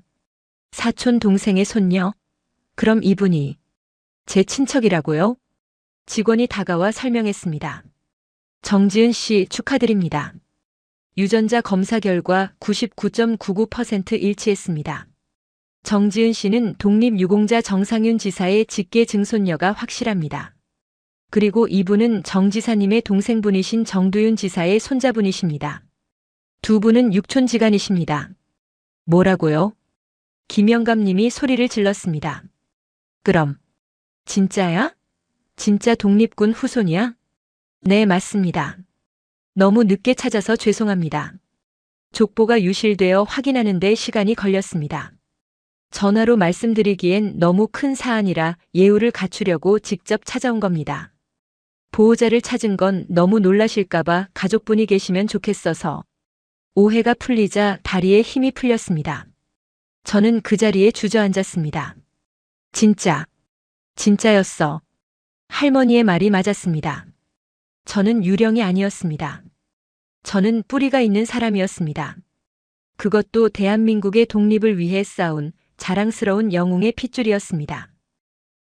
사촌 동생의 손녀? 그럼 이분이 제 친척이라고요? 직원이 다가와 설명했습니다. 정지은 씨 축하드립니다. 유전자 검사 결과 99.99% 일치했습니다. 정지은 씨는 독립유공자 정상윤 지사의 직계 증손녀가 확실합니다. 그리고 이분은 정 지사님의 동생분이신 정두윤 지사의 손자분이십니다. 두 분은 육촌지간이십니다. 뭐라고요? 김영감님이 소리를 질렀습니다. 그럼 진짜야? 진짜 독립군 후손이야? 네, 맞습니다. 너무 늦게 찾아서 죄송합니다. 족보가 유실되어 확인하는 데 시간이 걸렸습니다. 전화로 말씀드리기엔 너무 큰 사안이라 예우를 갖추려고 직접 찾아온 겁니다. 보호자를 찾은 건 너무 놀라실까봐 가족분이 계시면 좋겠어서. 오해가 풀리자 다리에 힘이 풀렸습니다. 저는 그 자리에 주저앉았습니다. 진짜였어. 할머니의 말이 맞았습니다. 저는 유령이 아니었습니다. 저는 뿌리가 있는 사람이었습니다. 그것도 대한민국의 독립을 위해 싸운 자랑스러운 영웅의 핏줄이었습니다.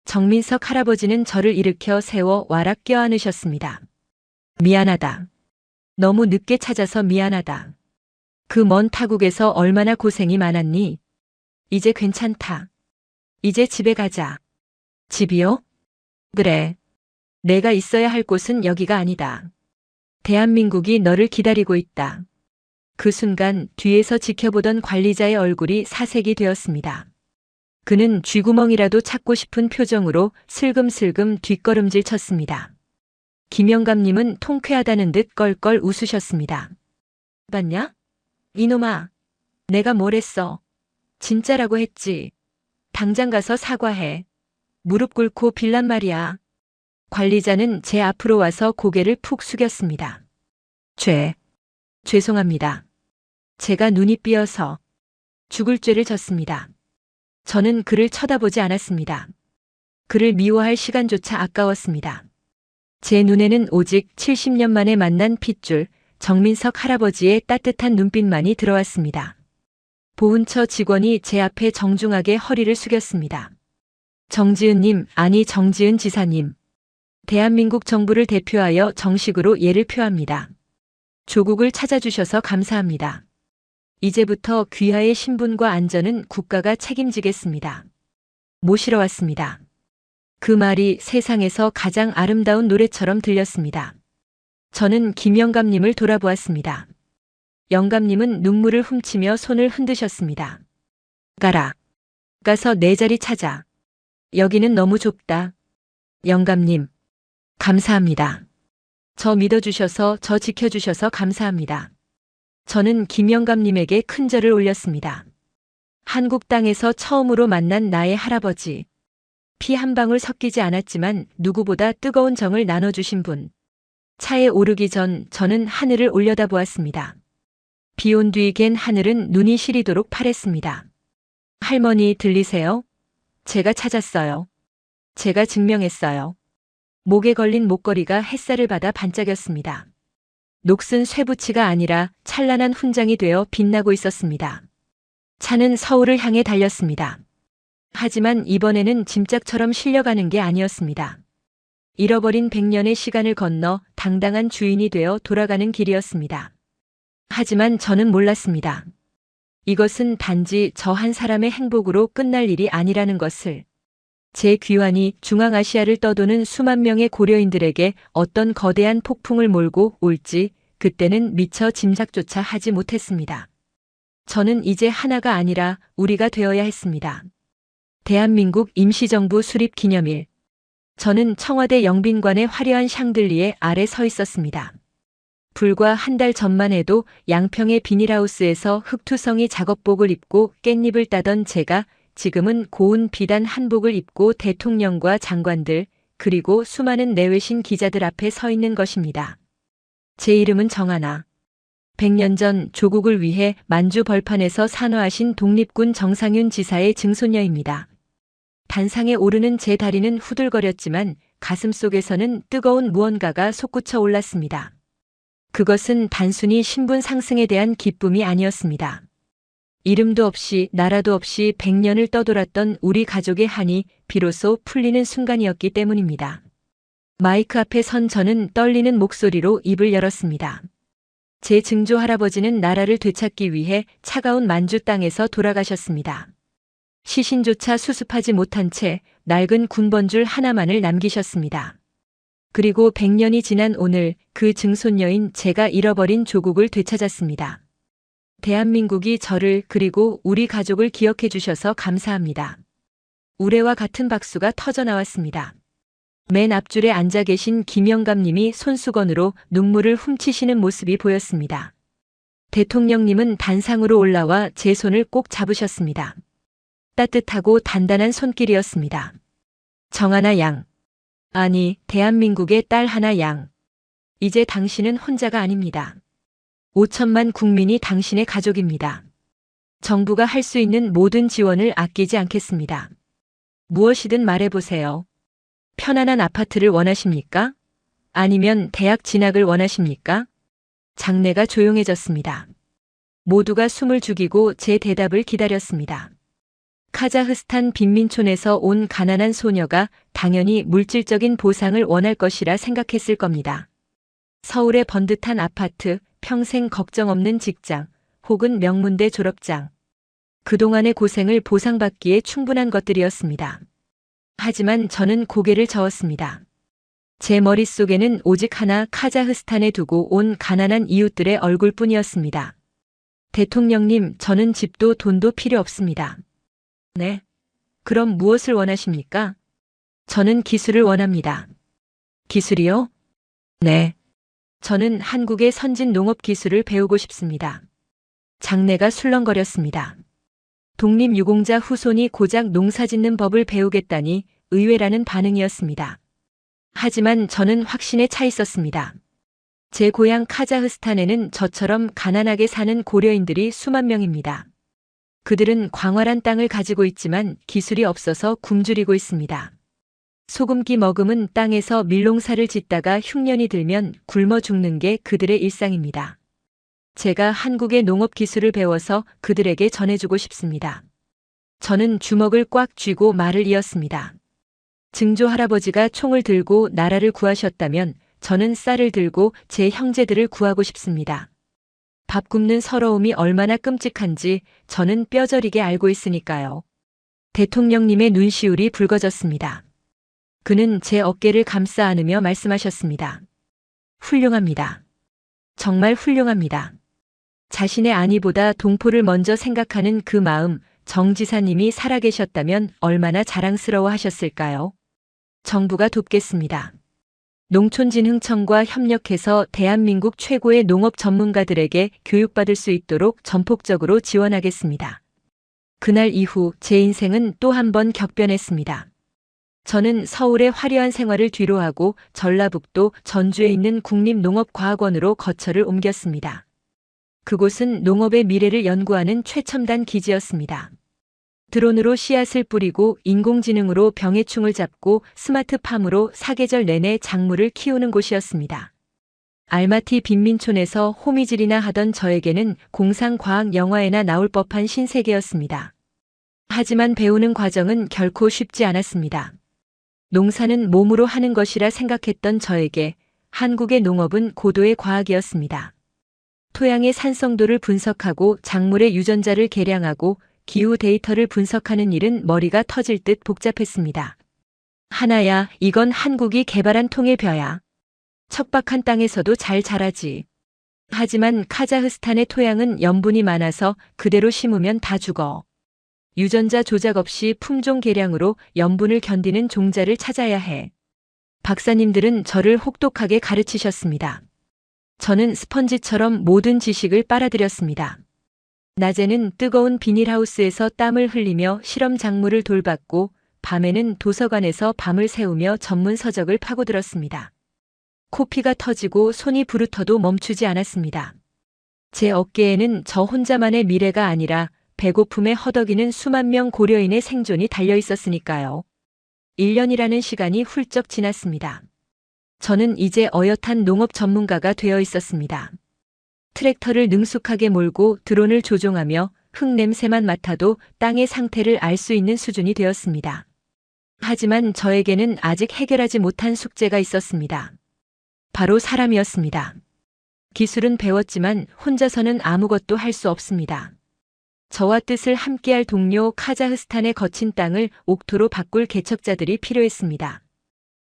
정민석 할아버지는 저를 일으켜 세워 와락 껴안으셨습니다. 미안하다. 너무 늦게 찾아서 미안하다. 그 먼 타국에서 얼마나 고생이 많았니? 이제 괜찮다. 이제 집에 가자. 집이요? 그래. 내가 있어야 할 곳은 여기가 아니다. 대한민국이 너를 기다리고 있다. 그 순간 뒤에서 지켜보던 관리자의 얼굴이 사색이 되었습니다. 그는 쥐구멍이라도 찾고 싶은 표정으로 슬금슬금 뒷걸음질 쳤습니다. 김영감님은 통쾌하다는 듯 껄껄 웃으셨습니다. 봤냐? 이놈아, 내가 뭘 했어? 진짜라고 했지. 당장 가서 사과해. 무릎 꿇고 빌란 말이야. 관리자는 제 앞으로 와서 고개를 푹 숙였습니다. 죄송합니다. 제가 눈이 삐어서 죽을 죄를 졌습니다. 저는 그를 쳐다보지 않았습니다. 그를 미워할 시간조차 아까웠습니다. 제 눈에는 오직 70년 만에 만난 핏줄, 정민석 할아버지의 따뜻한 눈빛만이 들어왔습니다. 보훈처 직원이 제 앞에 정중하게 허리를 숙였습니다. 정지은님, 아니 정지은 지사님. 대한민국 정부를 대표하여 정식으로 예를 표합니다. 조국을 찾아주셔서 감사합니다. 이제부터 귀하의 신분과 안전은 국가가 책임지겠습니다. 모시러 왔습니다. 그 말이 세상에서 가장 아름다운 노래처럼 들렸습니다. 저는 김영감님을 돌아보았습니다. 영감님은 눈물을 훔치며 손을 흔드셨습니다. 가라. 가서 내 자리 찾아. 여기는 너무 좁다. 영감님, 감사합니다. 저 믿어주셔서, 저 지켜주셔서 감사합니다. 저는 김영감님에게 큰 절을 올렸습니다. 한국 땅에서 처음으로 만난 나의 할아버지. 피 한 방울 섞이지 않았지만 누구보다 뜨거운 정을 나눠주신 분. 차에 오르기 전 저는 하늘을 올려다보았습니다. 비 온 뒤 갠 하늘은 눈이 시리도록 파랬습니다. 할머니 들리세요? 제가 찾았어요. 제가 증명했어요. 목에 걸린 목걸이가 햇살을 받아 반짝였습니다. 녹슨 쇠붙이가 아니라 찬란한 훈장이 되어 빛나고 있었습니다. 차는 서울을 향해 달렸습니다. 하지만 이번에는 짐짝처럼 실려가는 게 아니었습니다. 잃어버린 100년의 시간을 건너 당당한 주인이 되어 돌아가는 길이었습니다. 하지만 저는 몰랐습니다. 이것은 단지 저 한 사람의 행복으로 끝날 일이 아니라는 것을. 제 귀환이 중앙아시아를 떠도는 수만 명의 고려인들에게 어떤 거대한 폭풍을 몰고 올지 그때는 미처 짐작조차 하지 못했습니다. 저는 이제 하나가 아니라 우리가 되어야 했습니다. 대한민국 임시정부 수립 기념일. 저는 청와대 영빈관의 화려한 샹들리에 아래 서 있었습니다. 불과 한 달 전만 해도 양평의 비닐하우스에서 흑투성이 작업복을 입고 깻잎을 따던 제가 지금은 고운 비단 한복을 입고 대통령과 장관들 그리고 수많은 내외신 기자들 앞에 서 있는 것입니다. 제 이름은 정하나. 100년 전 조국을 위해 만주 벌판에서 산화하신 독립군 정상윤 지사의 증손녀입니다. 단상에 오르는 제 다리는 후들거렸지만 가슴속에서는 뜨거운 무언가가 솟구쳐 올랐습니다. 그것은 단순히 신분 상승에 대한 기쁨이 아니었습니다. 이름도 없이 나라도 없이 100년을 떠돌았던 우리 가족의 한이 비로소 풀리는 순간이었기 때문입니다. 마이크 앞에 선 저는 떨리는 목소리로 입을 열었습니다. 제 증조 할아버지는 나라를 되찾기 위해 차가운 만주 땅에서 돌아가셨습니다. 시신조차 수습하지 못한 채 낡은 군번줄 하나만을 남기셨습니다. 그리고 100년이 지난 오늘 그 증손녀인 제가 잃어버린 조국을 되찾았습니다. 대한민국이 저를 그리고 우리 가족을 기억해 주셔서 감사합니다. 우레와 같은 박수가 터져 나왔습니다. 맨 앞줄에 앉아 계신 김영감님이 손수건으로 눈물을 훔치시는 모습이 보였습니다. 대통령님은 단상으로 올라와 제 손을 꼭 잡으셨습니다. 따뜻하고 단단한 손길이었습니다. 정하나 양. 아니, 대한민국의 딸 하나 양. 이제 당신은 혼자가 아닙니다. 5천만 국민이 당신의 가족입니다. 정부가 할 수 있는 모든 지원을 아끼지 않겠습니다. 무엇이든 말해보세요. 편안한 아파트를 원하십니까? 아니면 대학 진학을 원하십니까? 장내가 조용해졌습니다. 모두가 숨을 죽이고 제 대답을 기다렸습니다. 카자흐스탄 빈민촌에서 온 가난한 소녀가 당연히 물질적인 보상을 원할 것이라 생각했을 겁니다. 서울의 번듯한 아파트, 평생 걱정 없는 직장, 혹은 명문대 졸업장. 그동안의 고생을 보상받기에 충분한 것들이었습니다. 하지만 저는 고개를 저었습니다. 제 머릿속에는 오직 하나 카자흐스탄에 두고 온 가난한 이웃들의 얼굴뿐이었습니다. 대통령님, 저는 집도 돈도 필요 없습니다. 네. 그럼 무엇을 원하십니까? 저는 기술을 원합니다. 기술이요? 네. 저는 한국의 선진 농업 기술을 배우고 싶습니다. 장내가 술렁거렸습니다. 독립유공자 후손이 고작 농사 짓는 법을 배우겠다니 의외라는 반응이었습니다. 하지만 저는 확신에 차 있었습니다. 제 고향 카자흐스탄에는 저처럼 가난하게 사는 고려인들이 수만 명입니다. 그들은 광활한 땅을 가지고 있지만 기술이 없어서 굶주리고 있습니다. 소금기 머금은 땅에서 밀농사를 짓다가 흉년이 들면 굶어 죽는 게 그들의 일상입니다. 제가 한국의 농업 기술을 배워서 그들에게 전해주고 싶습니다. 저는 주먹을 꽉 쥐고 말을 이었습니다. 증조 할아버지가 총을 들고 나라를 구하셨다면 저는 쌀을 들고 제 형제들을 구하고 싶습니다. 밥 굽는 서러움이 얼마나 끔찍한지 저는 뼈저리게 알고 있으니까요. 대통령님의 눈시울이 붉어졌습니다. 그는 제 어깨를 감싸 안으며 말씀하셨습니다. 훌륭합니다. 정말 훌륭합니다. 자신의 안위보다 동포를 먼저 생각하는 그 마음, 정 지사님이 살아계셨다면 얼마나 자랑스러워 하셨을까요? 정부가 돕겠습니다. 농촌진흥청과 협력해서 대한민국 최고의 농업 전문가들에게 교육받을 수 있도록 전폭적으로 지원하겠습니다. 그날 이후 제 인생은 또 한 번 격변했습니다. 저는 서울의 화려한 생활을 뒤로하고 전라북도 전주에 있는 국립농업과학원으로 거처를 옮겼습니다. 그곳은 농업의 미래를 연구하는 최첨단 기지였습니다. 드론으로 씨앗을 뿌리고 인공지능으로 병해충을 잡고 스마트팜으로 사계절 내내 작물을 키우는 곳이었습니다. 알마티 빈민촌에서 호미질이나 하던 저에게는 공상과학 영화에나 나올 법한 신세계였습니다. 하지만 배우는 과정은 결코 쉽지 않았습니다. 농사는 몸으로 하는 것이라 생각했던 저에게 한국의 농업은 고도의 과학이었습니다. 토양의 산성도를 분석하고 작물의 유전자를 계량하고 기후 데이터를 분석하는 일은 머리가 터질 듯 복잡했습니다. 하나야, 이건 한국이 개발한 통일벼야. 척박한 땅에서도 잘 자라지. 하지만 카자흐스탄의 토양은 염분이 많아서 그대로 심으면 다 죽어. 유전자 조작 없이 품종 개량으로 염분을 견디는 종자를 찾아야 해. 박사님들은 저를 혹독하게 가르치셨습니다. 저는 스펀지처럼 모든 지식을 빨아들였습니다. 낮에는 뜨거운 비닐하우스에서 땀을 흘리며 실험 작물을 돌봤고 밤에는 도서관에서 밤을 새우며 전문 서적을 파고들었습니다. 코피가 터지고 손이 부르터도 멈추지 않았습니다. 제 어깨에는 저 혼자만의 미래가 아니라 배고픔에 허덕이는 수만 명 고려인의 생존이 달려 있었으니까요. 1년이라는 시간이 훌쩍 지났습니다. 저는 이제 어엿한 농업 전문가가 되어 있었습니다. 트랙터를 능숙하게 몰고 드론을 조종하며 흙 냄새만 맡아도 땅의 상태를 알 수 있는 수준이 되었습니다. 하지만 저에게는 아직 해결하지 못한 숙제가 있었습니다. 바로 사람이었습니다. 기술은 배웠지만 혼자서는 아무것도 할 수 없습니다. 저와 뜻을 함께할 동료 카자흐스탄의 거친 땅을 옥토로 바꿀 개척자들이 필요했습니다.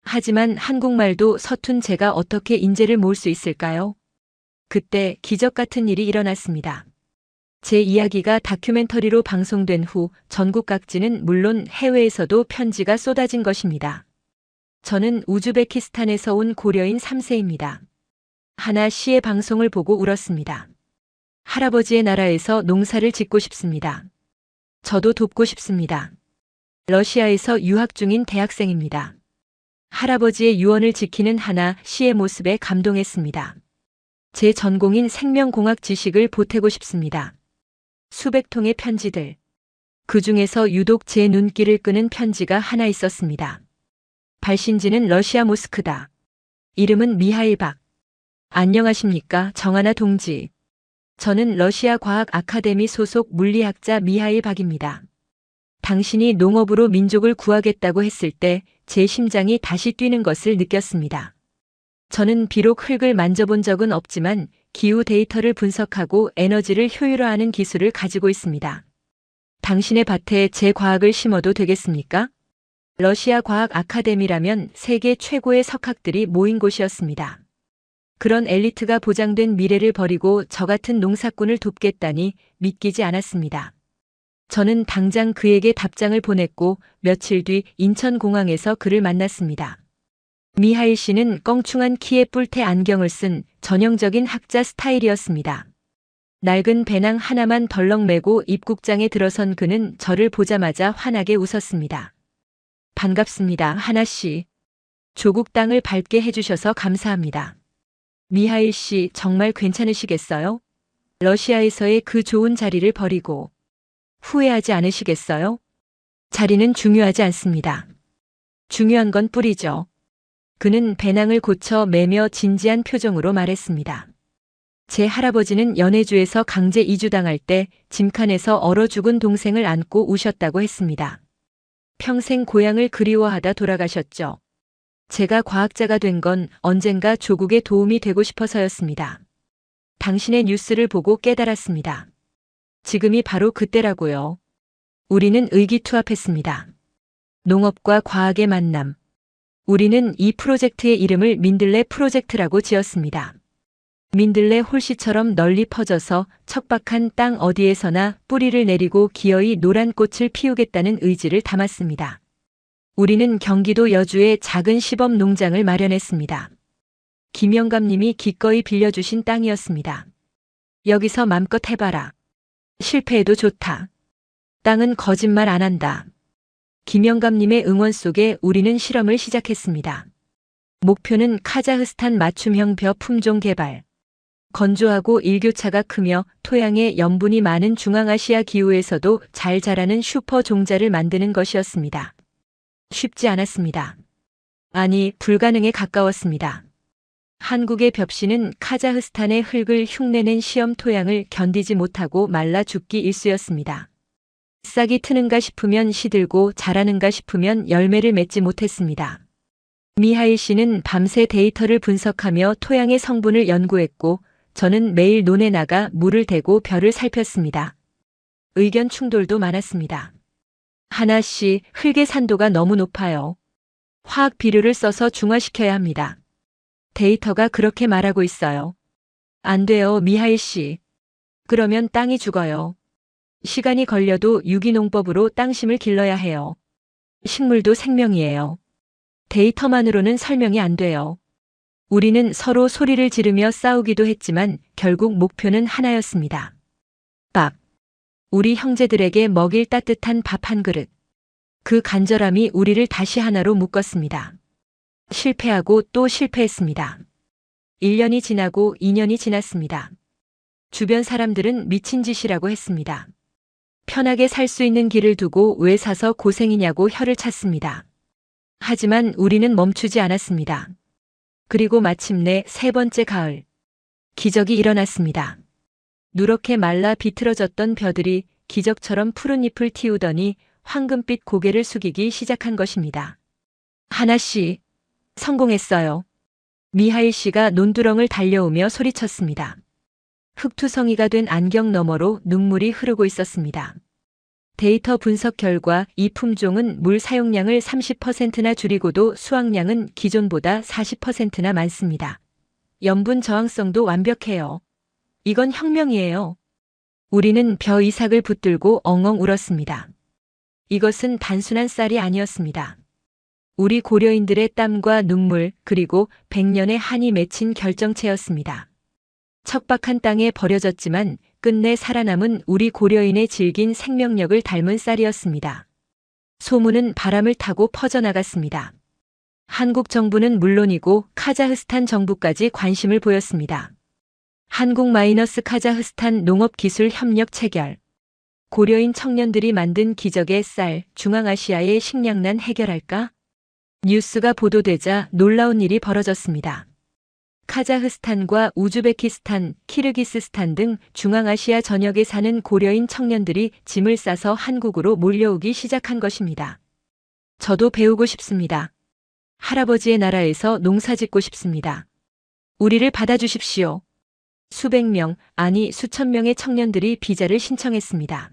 하지만 한국말도 서툰 제가 어떻게 인재를 모을 수 있을까요? 그때 기적 같은 일이 일어났습니다. 제 이야기가 다큐멘터리로 방송된 후 전국 각지는 물론 해외에서도 편지가 쏟아진 것입니다. 저는 우즈베키스탄에서 온 고려인 3세입니다. 하나 씨의 방송을 보고 울었습니다. 할아버지의 나라에서 농사를 짓고 싶습니다. 저도 돕고 싶습니다. 러시아에서 유학 중인 대학생입니다. 할아버지의 유언을 지키는 하나 씨의 모습에 감동했습니다. 제 전공인 생명공학 지식을 보태고 싶습니다. 수백 통의 편지들. 그 중에서 유독 제 눈길을 끄는 편지가 하나 있었습니다. 발신지는 러시아 모스크다. 이름은 미하일 박. 안녕하십니까, 정하나 동지. 저는 러시아 과학 아카데미 소속 물리학자 미하일 박입니다. 당신이 농업으로 민족을 구하겠다고 했을 때 제 심장이 다시 뛰는 것을 느꼈습니다. 저는 비록 흙을 만져본 적은 없지만 기후 데이터를 분석하고 에너지를 효율화하는 기술을 가지고 있습니다. 당신의 밭에 제 과학을 심어도 되겠습니까? 러시아 과학 아카데미라면 세계 최고의 석학들이 모인 곳이었습니다. 그런 엘리트가 보장된 미래를 버리고 저 같은 농사꾼을 돕겠다니 믿기지 않았습니다. 저는 당장 그에게 답장을 보냈고 며칠 뒤 인천공항에서 그를 만났습니다. 미하일 씨는 껑충한 키에 뿔테 안경을 쓴 전형적인 학자 스타일이었습니다. 낡은 배낭 하나만 덜렁 메고 입국장에 들어선 그는 저를 보자마자 환하게 웃었습니다. 반갑습니다, 하나 씨. 조국 땅을 밟게 해주셔서 감사합니다. 미하일 씨 정말 괜찮으시겠어요? 러시아에서의 그 좋은 자리를 버리고 후회하지 않으시겠어요? 자리는 중요하지 않습니다. 중요한 건 뿔이죠. 그는 배낭을 고쳐 매며 진지한 표정으로 말했습니다. 제 할아버지는 연해주에서 강제 이주당할 때 짐칸에서 얼어 죽은 동생을 안고 우셨다고 했습니다. 평생 고향을 그리워하다 돌아가셨죠. 제가 과학자가 된 건 언젠가 조국에 도움이 되고 싶어서였습니다. 당신의 뉴스를 보고 깨달았습니다. 지금이 바로 그때라고요. 우리는 의기투합했습니다. 농업과 과학의 만남. 우리는 이 프로젝트의 이름을 민들레 프로젝트라고 지었습니다. 민들레 홀씨처럼 널리 퍼져서 척박한 땅 어디에서나 뿌리를 내리고 기어이 노란 꽃을 피우겠다는 의지를 담았습니다. 우리는 경기도 여주에 작은 시범 농장을 마련했습니다. 김영감님이 기꺼이 빌려주신 땅이었습니다. 여기서 맘껏 해봐라. 실패해도 좋다. 땅은 거짓말 안 한다. 김영감님의 응원 속에 우리는 실험을 시작했습니다. 목표는 카자흐스탄 맞춤형 벼 품종 개발. 건조하고 일교차가 크며 토양에 염분이 많은 중앙아시아 기후에서도 잘 자라는 슈퍼 종자를 만드는 것이었습니다. 쉽지 않았습니다. 아니, 불가능에 가까웠습니다. 한국의 벽씨는 카자흐스탄의 흙을 흉내낸 시험 토양을 견디지 못하고 말라 죽기 일쑤였습니다. 싹이 트는가 싶으면 시들고 자라는가 싶으면 열매를 맺지 못했습니다. 미하일 씨는 밤새 데이터를 분석하며 토양의 성분을 연구했고 저는 매일 논에 나가 물을 대고 벼를 살폈습니다. 의견 충돌도 많았습니다. 하나 씨, 흙의 산도가 너무 높아요. 화학 비료를 써서 중화시켜야 합니다. 데이터가 그렇게 말하고 있어요. 안 돼요, 미하일 씨. 그러면 땅이 죽어요. 시간이 걸려도 유기농법으로 땅심을 길러야 해요. 식물도 생명이에요. 데이터만으로는 설명이 안 돼요. 우리는 서로 소리를 지르며 싸우기도 했지만 결국 목표는 하나였습니다. 밥. 우리 형제들에게 먹일 따뜻한 밥 한 그릇. 그 간절함이 우리를 다시 하나로 묶었습니다. 실패하고 또 실패했습니다. 1년이 지나고 2년이 지났습니다. 주변 사람들은 미친 짓이라고 했습니다. 편하게 살 수 있는 길을 두고 왜 사서 고생이냐고 혀를 찼습니다. 하지만 우리는 멈추지 않았습니다. 그리고 마침내 세 번째 가을. 기적이 일어났습니다. 누렇게 말라 비틀어졌던 벼들이 기적처럼 푸른 잎을 틔우더니 황금빛 고개를 숙이기 시작한 것입니다. 하나 씨, 성공했어요. 미하일 씨가 논두렁을 달려오며 소리쳤습니다. 흙투성이가 된 안경 너머로 눈물이 흐르고 있었습니다. 데이터 분석 결과 이 품종은 물 사용량을 30%나 줄이고도 수확량은 기존보다 40%나 많습니다. 염분 저항성도 완벽해요. 이건 혁명이에요. 우리는 벼 이삭을 붙들고 엉엉 울었습니다. 이것은 단순한 쌀이 아니었습니다. 우리 고려인들의 땀과 눈물 그리고 100년의 한이 맺힌 결정체였습니다. 척박한 땅에 버려졌지만 끝내 살아남은 우리 고려인의 질긴 생명력을 닮은 쌀이었습니다. 소문은 바람을 타고 퍼져나갔습니다. 한국 정부는 물론이고 카자흐스탄 정부까지 관심을 보였습니다. 한국-카자흐스탄 농업기술 협력 체결. 고려인 청년들이 만든 기적의 쌀, 중앙아시아의 식량난 해결할까? 뉴스가 보도되자 놀라운 일이 벌어졌습니다. 카자흐스탄과 우즈베키스탄, 키르기스스탄 등 중앙아시아 전역에 사는 고려인 청년들이 짐을 싸서 한국으로 몰려오기 시작한 것입니다. 저도 배우고 싶습니다. 할아버지의 나라에서 농사 짓고 싶습니다. 우리를 받아주십시오. 수백 명, 아니 수천 명의 청년들이 비자를 신청했습니다.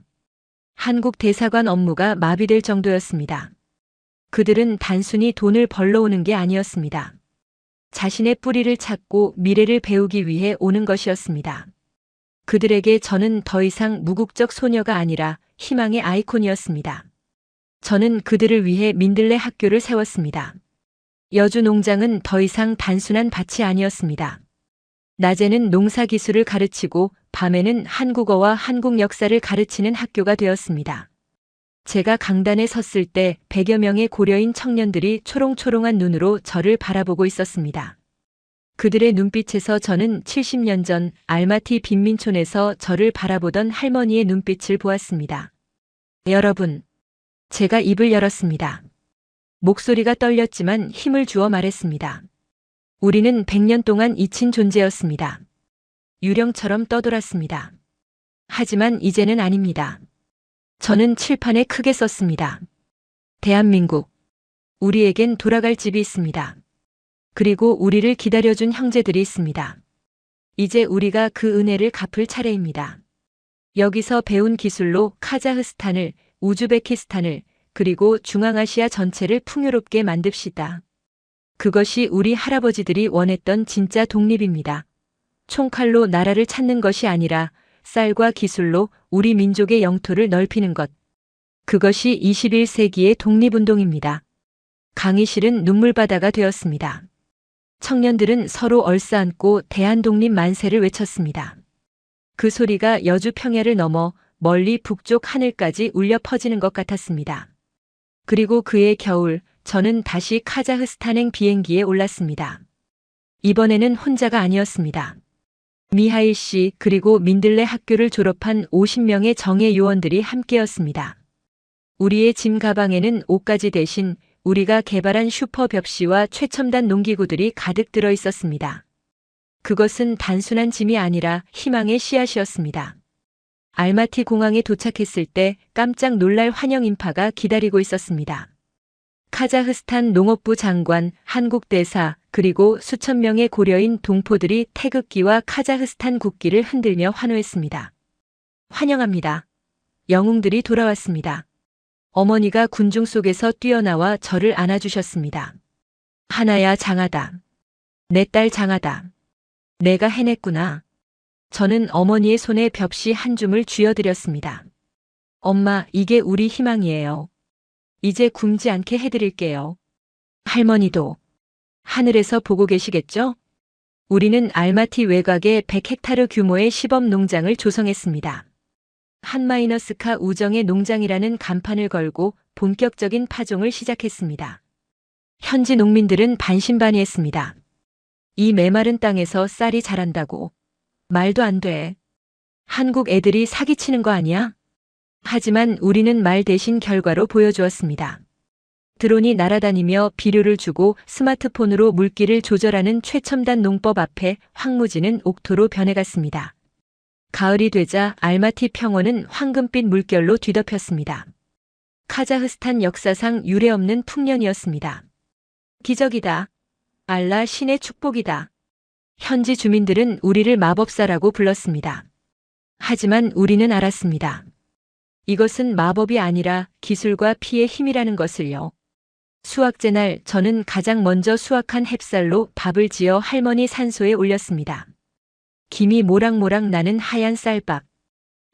한국 대사관 업무가 마비될 정도였습니다. 그들은 단순히 돈을 벌러 오는 게 아니었습니다. 자신의 뿌리를 찾고 미래를 배우기 위해 오는 것이었습니다. 그들에게 저는 더 이상 무국적 소녀가 아니라 희망의 아이콘이었습니다. 저는 그들을 위해 민들레 학교를 세웠습니다. 여주 농장은 더 이상 단순한 밭이 아니었습니다. 낮에는 농사 기술을 가르치고 밤에는 한국어와 한국 역사를 가르치는 학교가 되었습니다. 제가 강단에 섰을 때 100여 명의 고려인 청년들이 초롱초롱한 눈으로 저를 바라보고 있었습니다. 그들의 눈빛에서 저는 70년 전 알마티 빈민촌에서 저를 바라보던 할머니의 눈빛을 보았습니다. 여러분, 제가 입을 열었습니다. 목소리가 떨렸지만 힘을 주어 말했습니다. 우리는 100년 동안 잊힌 존재였습니다. 유령처럼 떠돌았습니다. 하지만 이제는 아닙니다. 저는 칠판에 크게 썼습니다. 대한민국, 우리에겐 돌아갈 집이 있습니다. 그리고 우리를 기다려준 형제들이 있습니다. 이제 우리가 그 은혜를 갚을 차례입니다. 여기서 배운 기술로 카자흐스탄을, 우즈베키스탄을, 그리고 중앙아시아 전체를 풍요롭게 만듭시다. 그것이 우리 할아버지들이 원했던 진짜 독립입니다. 총칼로 나라를 찾는 것이 아니라 쌀과 기술로 우리 민족의 영토를 넓히는 것. 그것이 21세기의 독립운동입니다. 강의실은 눈물바다가 되었습니다. 청년들은 서로 얼싸안고 대한독립 만세를 외쳤습니다. 그 소리가 여주 평야를 넘어 멀리 북쪽 하늘까지 울려 퍼지는 것 같았습니다. 그리고 그해 겨울, 저는 다시 카자흐스탄행 비행기에 올랐습니다. 이번에는 혼자가 아니었습니다. 미하일 씨 그리고 민들레 학교를 졸업한 50명의 정예 요원들이 함께였습니다. 우리의 짐 가방에는 옷가지 대신 우리가 개발한 슈퍼 벽시와 최첨단 농기구들이 가득 들어 있었습니다. 그것은 단순한 짐이 아니라 희망의 씨앗이었습니다. 알마티 공항에 도착했을 때 깜짝 놀랄 환영 인파가 기다리고 있었습니다. 카자흐스탄 농업부 장관, 한국 대사, 그리고 수천 명의 고려인 동포들이 태극기와 카자흐스탄 국기를 흔들며 환호했습니다. 환영합니다. 영웅들이 돌아왔습니다. 어머니가 군중 속에서 뛰어나와 저를 안아주셨습니다. 하나야 장하다. 내 딸 장하다. 내가 해냈구나. 저는 어머니의 손에 벽시 한 줌을 쥐어드렸습니다. 엄마, 이게 우리 희망이에요. 이제 굶지 않게 해드릴게요. 할머니도 하늘에서 보고 계시겠죠? 우리는 알마티 외곽에 100헥타르 규모의 시범 농장을 조성했습니다. 한-카 우정의 농장이라는 간판을 걸고 본격적인 파종을 시작했습니다. 현지 농민들은 반신반의했습니다. 이 메마른 땅에서 쌀이 자란다고. 말도 안 돼. 한국 애들이 사기치는 거 아니야? 하지만 우리는 말 대신 결과로 보여주었습니다. 드론이 날아다니며 비료를 주고 스마트폰으로 물기를 조절하는 최첨단 농법 앞에 황무지는 옥토로 변해갔습니다. 가을이 되자 알마티 평원은 황금빛 물결로 뒤덮였습니다. 카자흐스탄 역사상 유례없는 풍년이었습니다. 기적이다. 알라 신의 축복이다. 현지 주민들은 우리를 마법사라고 불렀습니다. 하지만 우리는 알았습니다. 이것은 마법이 아니라 기술과 피의 힘이라는 것을요. 수확제 날 저는 가장 먼저 수확한 햅쌀로 밥을 지어 할머니 산소에 올렸습니다. 김이 모락모락 나는 하얀 쌀밥.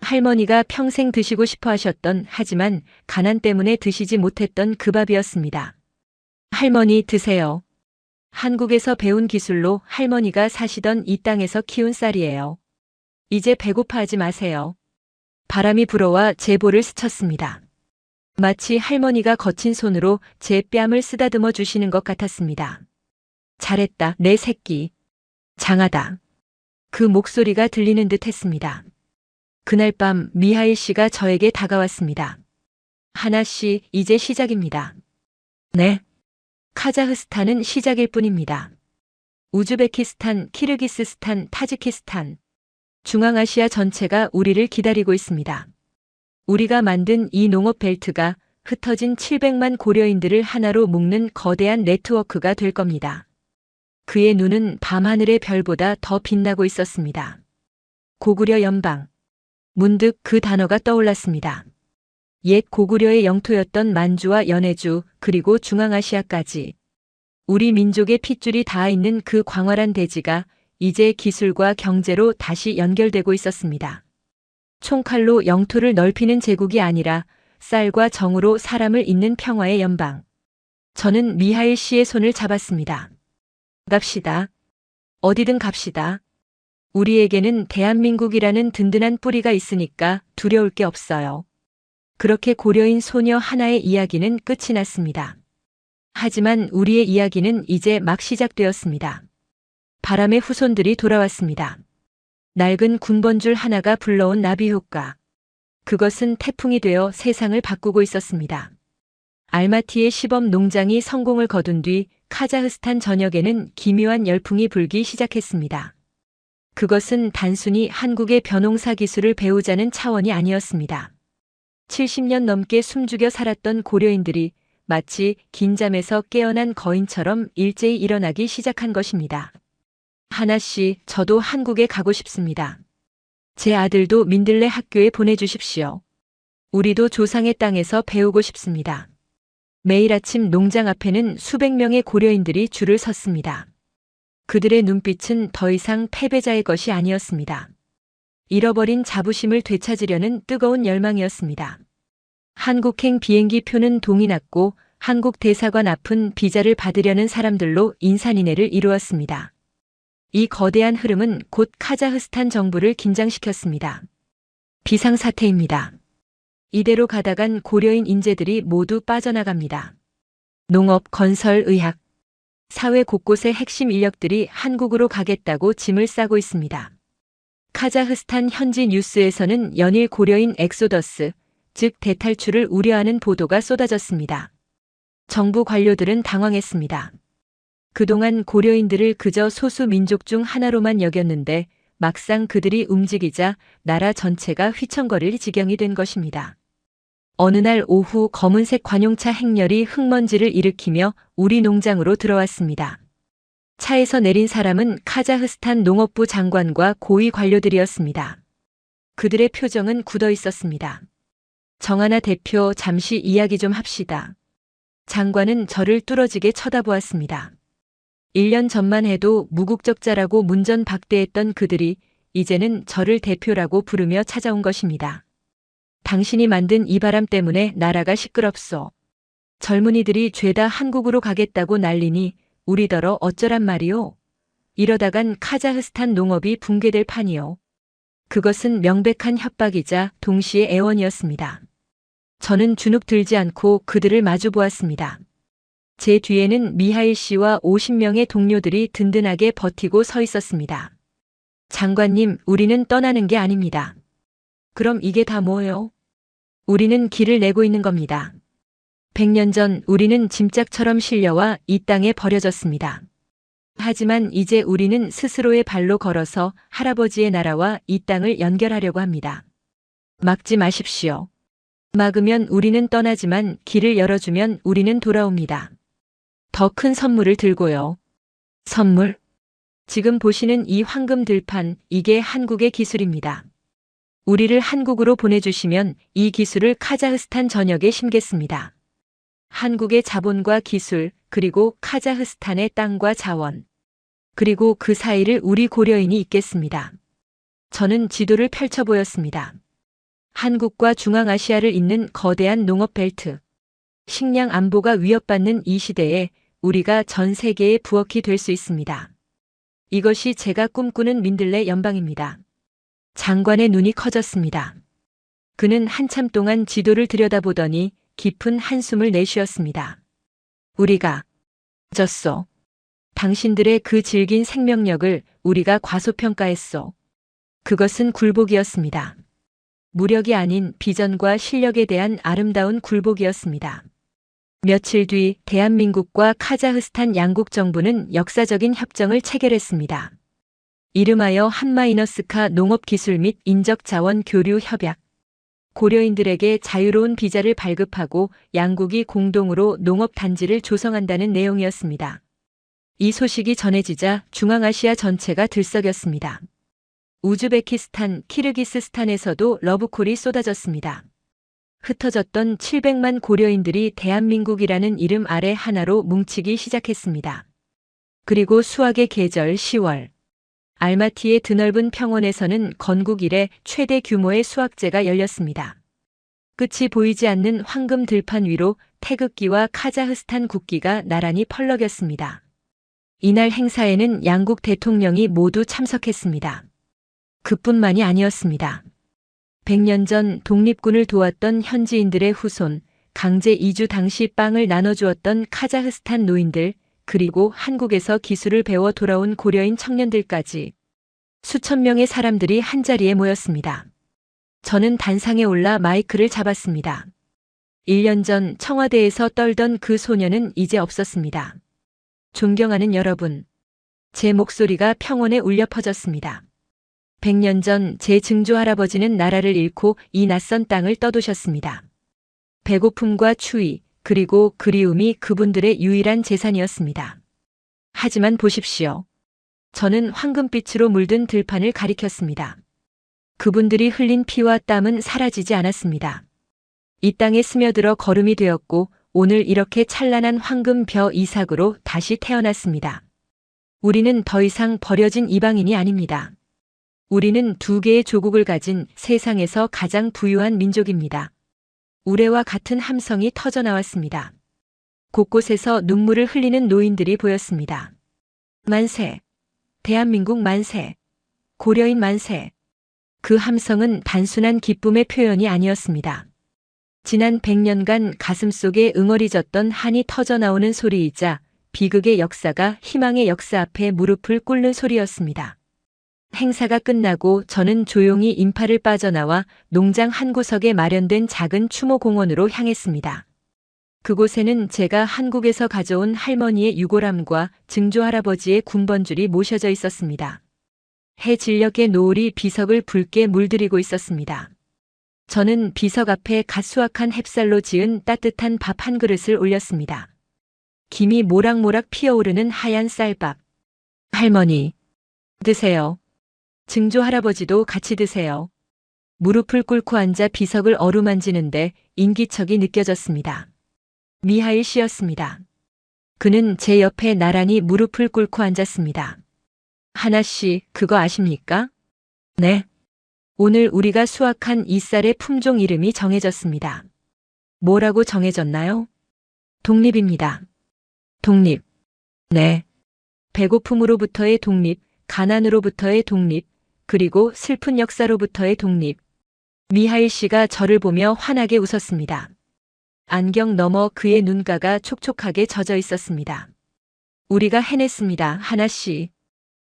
할머니가 평생 드시고 싶어 하셨던 하지만 가난 때문에 드시지 못했던 그 밥이었습니다. 할머니 드세요. 한국에서 배운 기술로 할머니가 사시던 이 땅에서 키운 쌀이에요. 이제 배고파하지 마세요. 바람이 불어와 제 볼을 스쳤습니다. 마치 할머니가 거친 손으로 제 뺨을 쓰다듬어 주시는 것 같았습니다. 잘했다, 내 새끼. 장하다. 그 목소리가 들리는 듯 했습니다. 그날 밤 미하일 씨가 저에게 다가왔습니다. 하나 씨, 이제 시작입니다. 네. 카자흐스탄은 시작일 뿐입니다. 우즈베키스탄, 키르기스스탄, 타지키스탄, 중앙아시아 전체가 우리를 기다리고 있습니다. 우리가 만든 이 농업 벨트가 흩어진 700만 고려인들을 하나로 묶는 거대한 네트워크가 될 겁니다. 그의 눈은 밤하늘의 별보다 더 빛나고 있었습니다. 고구려 연방. 문득 그 단어가 떠올랐습니다. 옛 고구려의 영토였던 만주와 연해주 그리고 중앙아시아까지 우리 민족의 핏줄이 닿아 있는 그 광활한 대지가 이제 기술과 경제로 다시 연결되고 있었습니다. 총칼로 영토를 넓히는 제국이 아니라 쌀과 정으로 사람을 잇는 평화의 연방. 저는 미하일 씨의 손을 잡았습니다. 갑시다. 어디든 갑시다. 우리에게는 대한민국이라는 든든한 뿌리가 있으니까 두려울 게 없어요. 그렇게 고려인 소녀 하나의 이야기는 끝이 났습니다. 하지만 우리의 이야기는 이제 막 시작되었습니다. 바람의 후손들이 돌아왔습니다. 낡은 군번줄 하나가 불러온 나비 효과. 그것은 태풍이 되어 세상을 바꾸고 있었습니다. 알마티의 시범 농장이 성공을 거둔 뒤 카자흐스탄 전역에는 기묘한 열풍이 불기 시작했습니다. 그것은 단순히 한국의 벼농사 기술을 배우자는 차원이 아니었습니다. 70년 넘게 숨죽여 살았던 고려인들이 마치 긴 잠에서 깨어난 거인처럼 일제히 일어나기 시작한 것입니다. 하나 씨, 저도 한국에 가고 싶습니다. 제 아들도 민들레 학교에 보내주십시오. 우리도 조상의 땅에서 배우고 싶습니다. 매일 아침 농장 앞에는 수백 명의 고려인들이 줄을 섰습니다. 그들의 눈빛은 더 이상 패배자의 것이 아니었습니다. 잃어버린 자부심을 되찾으려는 뜨거운 열망이었습니다. 한국행 비행기 표는 동이 났고 한국 대사관 앞은 비자를 받으려는 사람들로 인산인해를 이루었습니다. 이 거대한 흐름은 곧 카자흐스탄 정부를 긴장시켰습니다. 비상사태입니다. 이대로 가다간 고려인 인재들이 모두 빠져나갑니다. 농업, 건설, 의학, 사회 곳곳의 핵심 인력들이 한국으로 가겠다고 짐을 싸고 있습니다. 카자흐스탄 현지 뉴스에서는 연일 고려인 엑소더스, 즉 대탈출을 우려하는 보도가 쏟아졌습니다. 정부 관료들은 당황했습니다. 그동안 고려인들을 그저 소수 민족 중 하나로만 여겼는데 막상 그들이 움직이자 나라 전체가 휘청거릴 지경이 된 것입니다. 어느 날 오후 검은색 관용차 행렬이 흙먼지를 일으키며 우리 농장으로 들어왔습니다. 차에서 내린 사람은 카자흐스탄 농업부 장관과 고위 관료들이었습니다. 그들의 표정은 굳어 있었습니다. 정하나 대표, 잠시 이야기 좀 합시다. 장관은 저를 뚫어지게 쳐다보았습니다. 1년 전만 해도 무국적자라고 문전박대했던 그들이 이제는 저를 대표라고 부르며 찾아온 것입니다. 당신이 만든 이 바람 때문에 나라가 시끄럽소. 젊은이들이 죄다 한국으로 가겠다고 난리니 우리더러 어쩌란 말이오. 이러다간 카자흐스탄 농업이 붕괴될 판이요. 그것은 명백한 협박이자 동시에 애원이었습니다. 저는 주눅 들지 않고 그들을 마주 보았습니다. 제 뒤에는 미하일 씨와 50명의 동료들이 든든하게 버티고 서 있었습니다. 장관님, 우리는 떠나는 게 아닙니다. 그럼 이게 다 뭐예요? 우리는 길을 내고 있는 겁니다. 100년 전 우리는 짐짝처럼 실려와 이 땅에 버려졌습니다. 하지만 이제 우리는 스스로의 발로 걸어서 할아버지의 나라와 이 땅을 연결하려고 합니다. 막지 마십시오. 막으면 우리는 떠나지만 길을 열어주면 우리는 돌아옵니다. 더 큰 선물을 들고요. 선물? 지금 보시는 이 황금 들판, 이게 한국의 기술입니다. 우리를 한국으로 보내주시면 이 기술을 카자흐스탄 전역에 심겠습니다. 한국의 자본과 기술, 그리고 카자흐스탄의 땅과 자원, 그리고 그 사이를 우리 고려인이 잇겠습니다. 저는 지도를 펼쳐 보였습니다. 한국과 중앙아시아를 잇는 거대한 농업 벨트. 식량 안보가 위협받는 이 시대에 우리가 전 세계의 부엌이 될 수 있습니다. 이것이 제가 꿈꾸는 민들레 연방입니다. 장관의 눈이 커졌습니다. 그는 한참 동안 지도를 들여다보더니 깊은 한숨을 내쉬었습니다. 우리가 졌소. 당신들의 그 질긴 생명력을 우리가 과소평가했소. 그것은 굴복이었습니다. 무력이 아닌 비전과 실력에 대한 아름다운 굴복이었습니다. 며칠 뒤 대한민국과 카자흐스탄 양국 정부는 역사적인 협정을 체결했습니다. 이름하여 한마이너스카 농업기술 및 인적자원 교류 협약. 고려인들에게 자유로운 비자를 발급하고 양국이 공동으로 농업단지를 조성한다는 내용이었습니다. 이 소식이 전해지자 중앙아시아 전체가 들썩였습니다. 우즈베키스탄, 키르기스스탄에서도 러브콜이 쏟아졌습니다. 흩어졌던 700만 고려인들이 대한민국이라는 이름 아래 하나로 뭉치기 시작했습니다. 그리고 수학의 계절 10월. 알마티의 드넓은 평원에서는 건국 이래 최대 규모의 수학제가 열렸습니다. 끝이 보이지 않는 황금 들판 위로 태극기와 카자흐스탄 국기가 나란히 펄럭였습니다. 이날 행사에는 양국 대통령이 모두 참석했습니다. 그뿐만이 아니었습니다. 100년 전 독립군을 도왔던 현지인들의 후손, 강제 이주 당시 빵을 나눠주었던 카자흐스탄 노인들, 그리고 한국에서 기술을 배워 돌아온 고려인 청년들까지 수천 명의 사람들이 한자리에 모였습니다. 저는 단상에 올라 마이크를 잡았습니다. 1년 전 청와대에서 떨던 그 소녀는 이제 없었습니다. 존경하는 여러분, 제 목소리가 평원에 울려 퍼졌습니다. 100년 전 제 증조 할아버지는 나라를 잃고 이 낯선 땅을 떠도셨습니다. 배고픔과 추위, 그리고 그리움이 그분들의 유일한 재산이었습니다. 하지만 보십시오. 저는 황금빛으로 물든 들판을 가리켰습니다. 그분들이 흘린 피와 땀은 사라지지 않았습니다. 이 땅에 스며들어 거름이 되었고 오늘 이렇게 찬란한 황금 벼 이삭으로 다시 태어났습니다. 우리는 더 이상 버려진 이방인이 아닙니다. 우리는 2개의 조국을 가진 세상에서 가장 부유한 민족입니다. 우레와 같은 함성이 터져 나왔습니다. 곳곳에서 눈물을 흘리는 노인들이 보였습니다. 만세! 대한민국 만세! 고려인 만세! 그 함성은 단순한 기쁨의 표현이 아니었습니다. 지난 100년간 가슴속에 응어리졌던 한이 터져나오는 소리이자 비극의 역사가 희망의 역사 앞에 무릎을 꿇는 소리였습니다. 행사가 끝나고 저는 조용히 인파를 빠져나와 농장 한 구석에 마련된 작은 추모공원으로 향했습니다. 그곳에는 제가 한국에서 가져온 할머니의 유골함과 증조할아버지의 군번줄이 모셔져 있었습니다. 해 진녘의 노을이 비석을 붉게 물들이고 있었습니다. 저는 비석 앞에 갓 수확한 햅쌀로 지은 따뜻한 밥 한 그릇을 올렸습니다. 김이 모락모락 피어오르는 하얀 쌀밥. 할머니, 드세요. 증조 할아버지도 같이 드세요. 무릎을 꿇고 앉아 비석을 어루만지는데 인기척이 느껴졌습니다. 미하일 씨였습니다. 그는 제 옆에 나란히 무릎을 꿇고 앉았습니다. 하나 씨, 그거 아십니까? 네. 오늘 우리가 수확한 이 쌀의 품종 이름이 정해졌습니다. 뭐라고 정해졌나요? 독립입니다. 독립. 네. 배고픔으로부터의 독립, 가난으로부터의 독립, 그리고 슬픈 역사로부터의 독립. 미하일 씨가 저를 보며 환하게 웃었습니다. 안경 너머 그의 눈가가 촉촉하게 젖어 있었습니다. 우리가 해냈습니다, 하나 씨.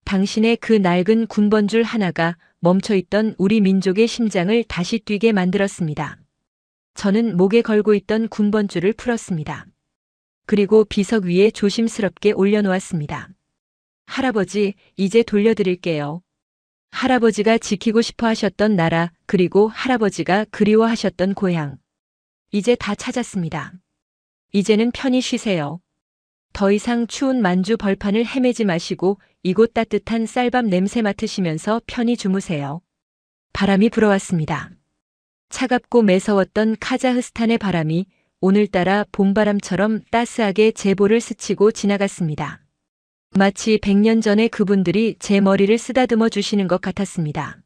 당신의 그 낡은 군번줄 하나가 멈춰있던 우리 민족의 심장을 다시 뛰게 만들었습니다. 저는 목에 걸고 있던 군번줄을 풀었습니다. 그리고 비석 위에 조심스럽게 올려놓았습니다. 할아버지, 이제 돌려드릴게요. 할아버지가 지키고 싶어 하셨던 나라, 그리고 할아버지가 그리워하셨던 고향. 이제 다 찾았습니다. 이제는 편히 쉬세요. 더 이상 추운 만주 벌판을 헤매지 마시고 이곳 따뜻한 쌀밥 냄새 맡으시면서 편히 주무세요. 바람이 불어왔습니다. 차갑고 매서웠던 카자흐스탄의 바람이 오늘따라 봄바람처럼 따스하게 제 볼을 스치고 지나갔습니다. 마치 100년 전에 그분들이 제 머리를 쓰다듬어 주시는 것 같았습니다.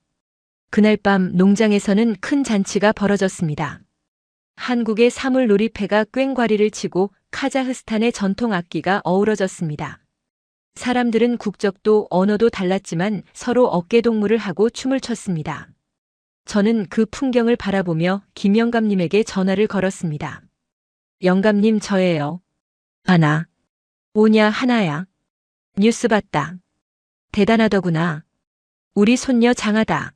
그날 밤 농장에서는 큰 잔치가 벌어졌습니다. 한국의 사물 놀이패가 꽹과리를 치고 카자흐스탄의 전통 악기가 어우러졌습니다. 사람들은 국적도 언어도 달랐지만 서로 어깨동무를 하고 춤을 췄습니다. 저는 그 풍경을 바라보며 김 영감님에게 전화를 걸었습니다. 영감님, 저예요. 하나. 뭐냐, 하나야. 뉴스 봤다. 대단하더구나. 우리 손녀 장하다.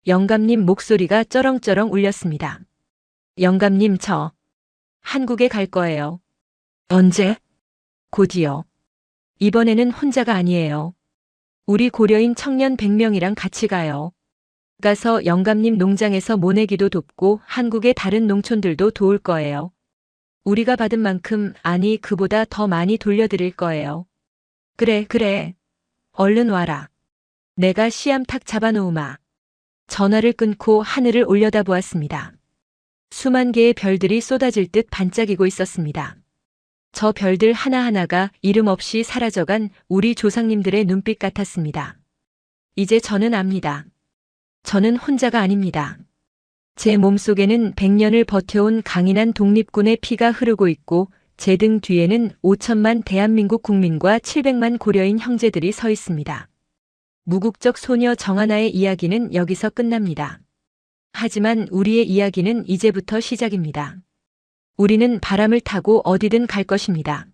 영감님 목소리가 쩌렁쩌렁 울렸습니다. 영감님, 저 한국에 갈 거예요. 언제? 곧이요. 이번에는 혼자가 아니에요. 우리 고려인 청년 100명이랑 같이 가요. 가서 영감님 농장에서 모내기도 돕고 한국의 다른 농촌들도 도울 거예요. 우리가 받은 만큼, 아니 그보다 더 많이 돌려드릴 거예요. 그래. 얼른 와라. 내가 씨암탉 잡아놓으마. 전화를 끊고 하늘을 올려다보았습니다. 수만 개의 별들이 쏟아질 듯 반짝이고 있었습니다. 저 별들 하나하나가 이름 없이 사라져간 우리 조상님들의 눈빛 같았습니다. 이제 저는 압니다. 저는 혼자가 아닙니다. 제 몸속에는 100년을 버텨온 강인한 독립군의 피가 흐르고 있고 제 등 뒤에는 5천만 대한민국 국민과 700만 고려인 형제들이 서 있습니다. 무국적 소녀 정하나의 이야기는 여기서 끝납니다. 하지만 우리의 이야기는 이제부터 시작입니다. 우리는 바람을 타고 어디든 갈 것입니다.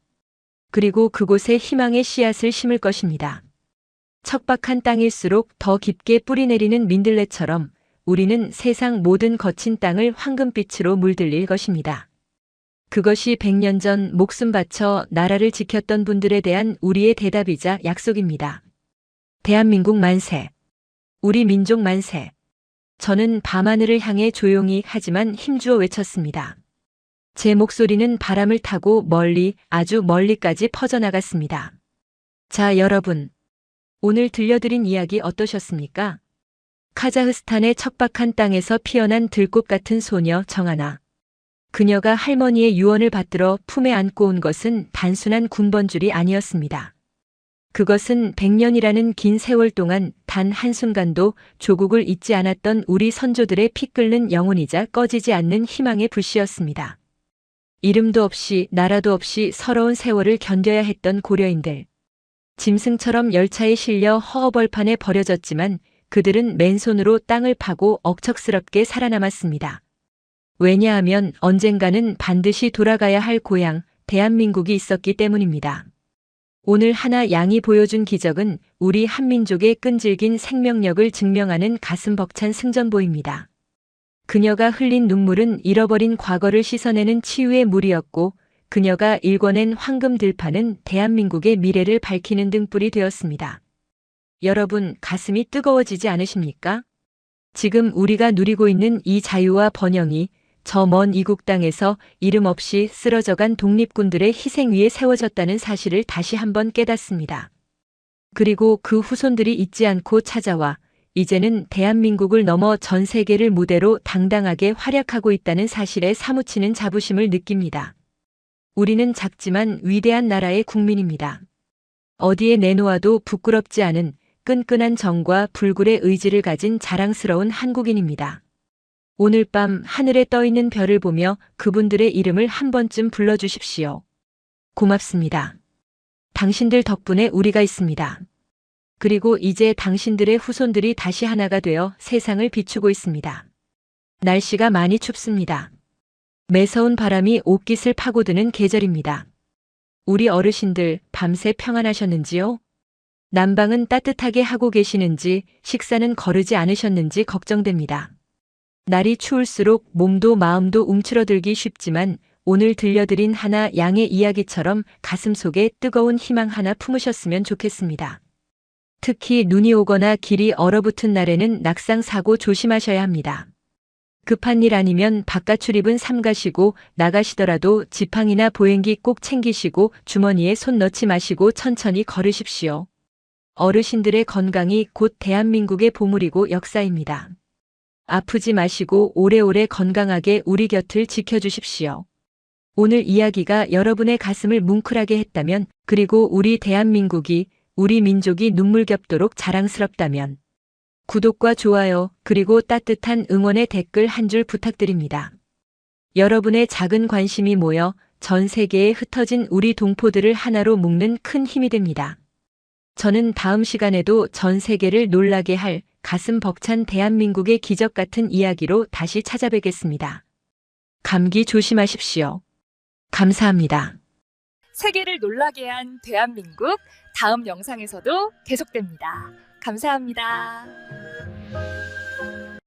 그리고 그곳에 희망의 씨앗을 심을 것입니다. 척박한 땅일수록 더 깊게 뿌리내리는 민들레처럼 우리는 세상 모든 거친 땅을 황금빛으로 물들일 것입니다. 그것이 100년 전 목숨 바쳐 나라를 지켰던 분들에 대한 우리의 대답이자 약속입니다. 대한민국 만세. 우리 민족 만세. 저는 밤하늘을 향해 조용히 하지만 힘주어 외쳤습니다. 제 목소리는 바람을 타고 멀리, 아주 멀리까지 퍼져나갔습니다. 자, 여러분. 오늘 들려드린 이야기 어떠셨습니까? 카자흐스탄의 척박한 땅에서 피어난 들꽃 같은 소녀 정하나. 그녀가 할머니의 유언을 받들어 품에 안고 온 것은 단순한 군번줄이 아니었습니다. 그것은 100년이라는 긴 세월 동안 단 한순간도 조국을 잊지 않았던 우리 선조들의 피 끓는 영혼이자 꺼지지 않는 희망의 불씨였습니다. 이름도 없이 나라도 없이 서러운 세월을 견뎌야 했던 고려인들. 짐승처럼 열차에 실려 허허벌판에 버려졌지만 그들은 맨손으로 땅을 파고 억척스럽게 살아남았습니다. 왜냐하면 언젠가는 반드시 돌아가야 할 고향, 대한민국이 있었기 때문입니다. 오늘 하나 양이 보여준 기적은 우리 한민족의 끈질긴 생명력을 증명하는 가슴 벅찬 승전보입니다. 그녀가 흘린 눈물은 잃어버린 과거를 씻어내는 치유의 물이었고, 그녀가 일궈낸 황금 들판은 대한민국의 미래를 밝히는 등불이 되었습니다. 여러분, 가슴이 뜨거워지지 않으십니까? 지금 우리가 누리고 있는 이 자유와 번영이 저 먼 이국 땅에서 이름 없이 쓰러져간 독립군들의 희생 위에 세워졌다는 사실을 다시 한번 깨닫습니다. 그리고 그 후손들이 잊지 않고 찾아와 이제는 대한민국을 넘어 전 세계를 무대로 당당하게 활약하고 있다는 사실에 사무치는 자부심을 느낍니다. 우리는 작지만 위대한 나라의 국민입니다. 어디에 내놓아도 부끄럽지 않은 끈끈한 정과 불굴의 의지를 가진 자랑스러운 한국인입니다. 오늘 밤 하늘에 떠있는 별을 보며 그분들의 이름을 한 번쯤 불러주십시오. 고맙습니다. 당신들 덕분에 우리가 있습니다. 그리고 이제 당신들의 후손들이 다시 하나가 되어 세상을 비추고 있습니다. 날씨가 많이 춥습니다. 매서운 바람이 옷깃을 파고드는 계절입니다. 우리 어르신들 밤새 평안하셨는지요? 난방은 따뜻하게 하고 계시는지, 식사는 거르지 않으셨는지 걱정됩니다. 날이 추울수록 몸도 마음도 움츠러들기 쉽지만 오늘 들려드린 하나 양의 이야기처럼 가슴속에 뜨거운 희망 하나 품으셨으면 좋겠습니다. 특히 눈이 오거나 길이 얼어붙은 날에는 낙상 사고 조심하셔야 합니다. 급한 일 아니면 바깥 출입은 삼가시고 나가시더라도 지팡이나 보행기 꼭 챙기시고 주머니에 손 넣지 마시고 천천히 걸으십시오. 어르신들의 건강이 곧 대한민국의 보물이고 역사입니다. 아프지 마시고 오래오래 건강하게 우리 곁을 지켜주십시오. 오늘 이야기가 여러분의 가슴을 뭉클하게 했다면, 그리고 우리 대한민국이, 우리 민족이 눈물겹도록 자랑스럽다면 구독과 좋아요, 그리고 따뜻한 응원의 댓글 한 줄 부탁드립니다. 여러분의 작은 관심이 모여 전 세계에 흩어진 우리 동포들을 하나로 묶는 큰 힘이 됩니다. 저는 다음 시간에도 전 세계를 놀라게 할 가슴 벅찬 대한민국의 기적 같은 이야기로 다시 찾아뵙겠습니다. 감기 조심하십시오. 감사합니다. 세계를 놀라게 한 대한민국, 다음 영상에서도 계속됩니다. 감사합니다.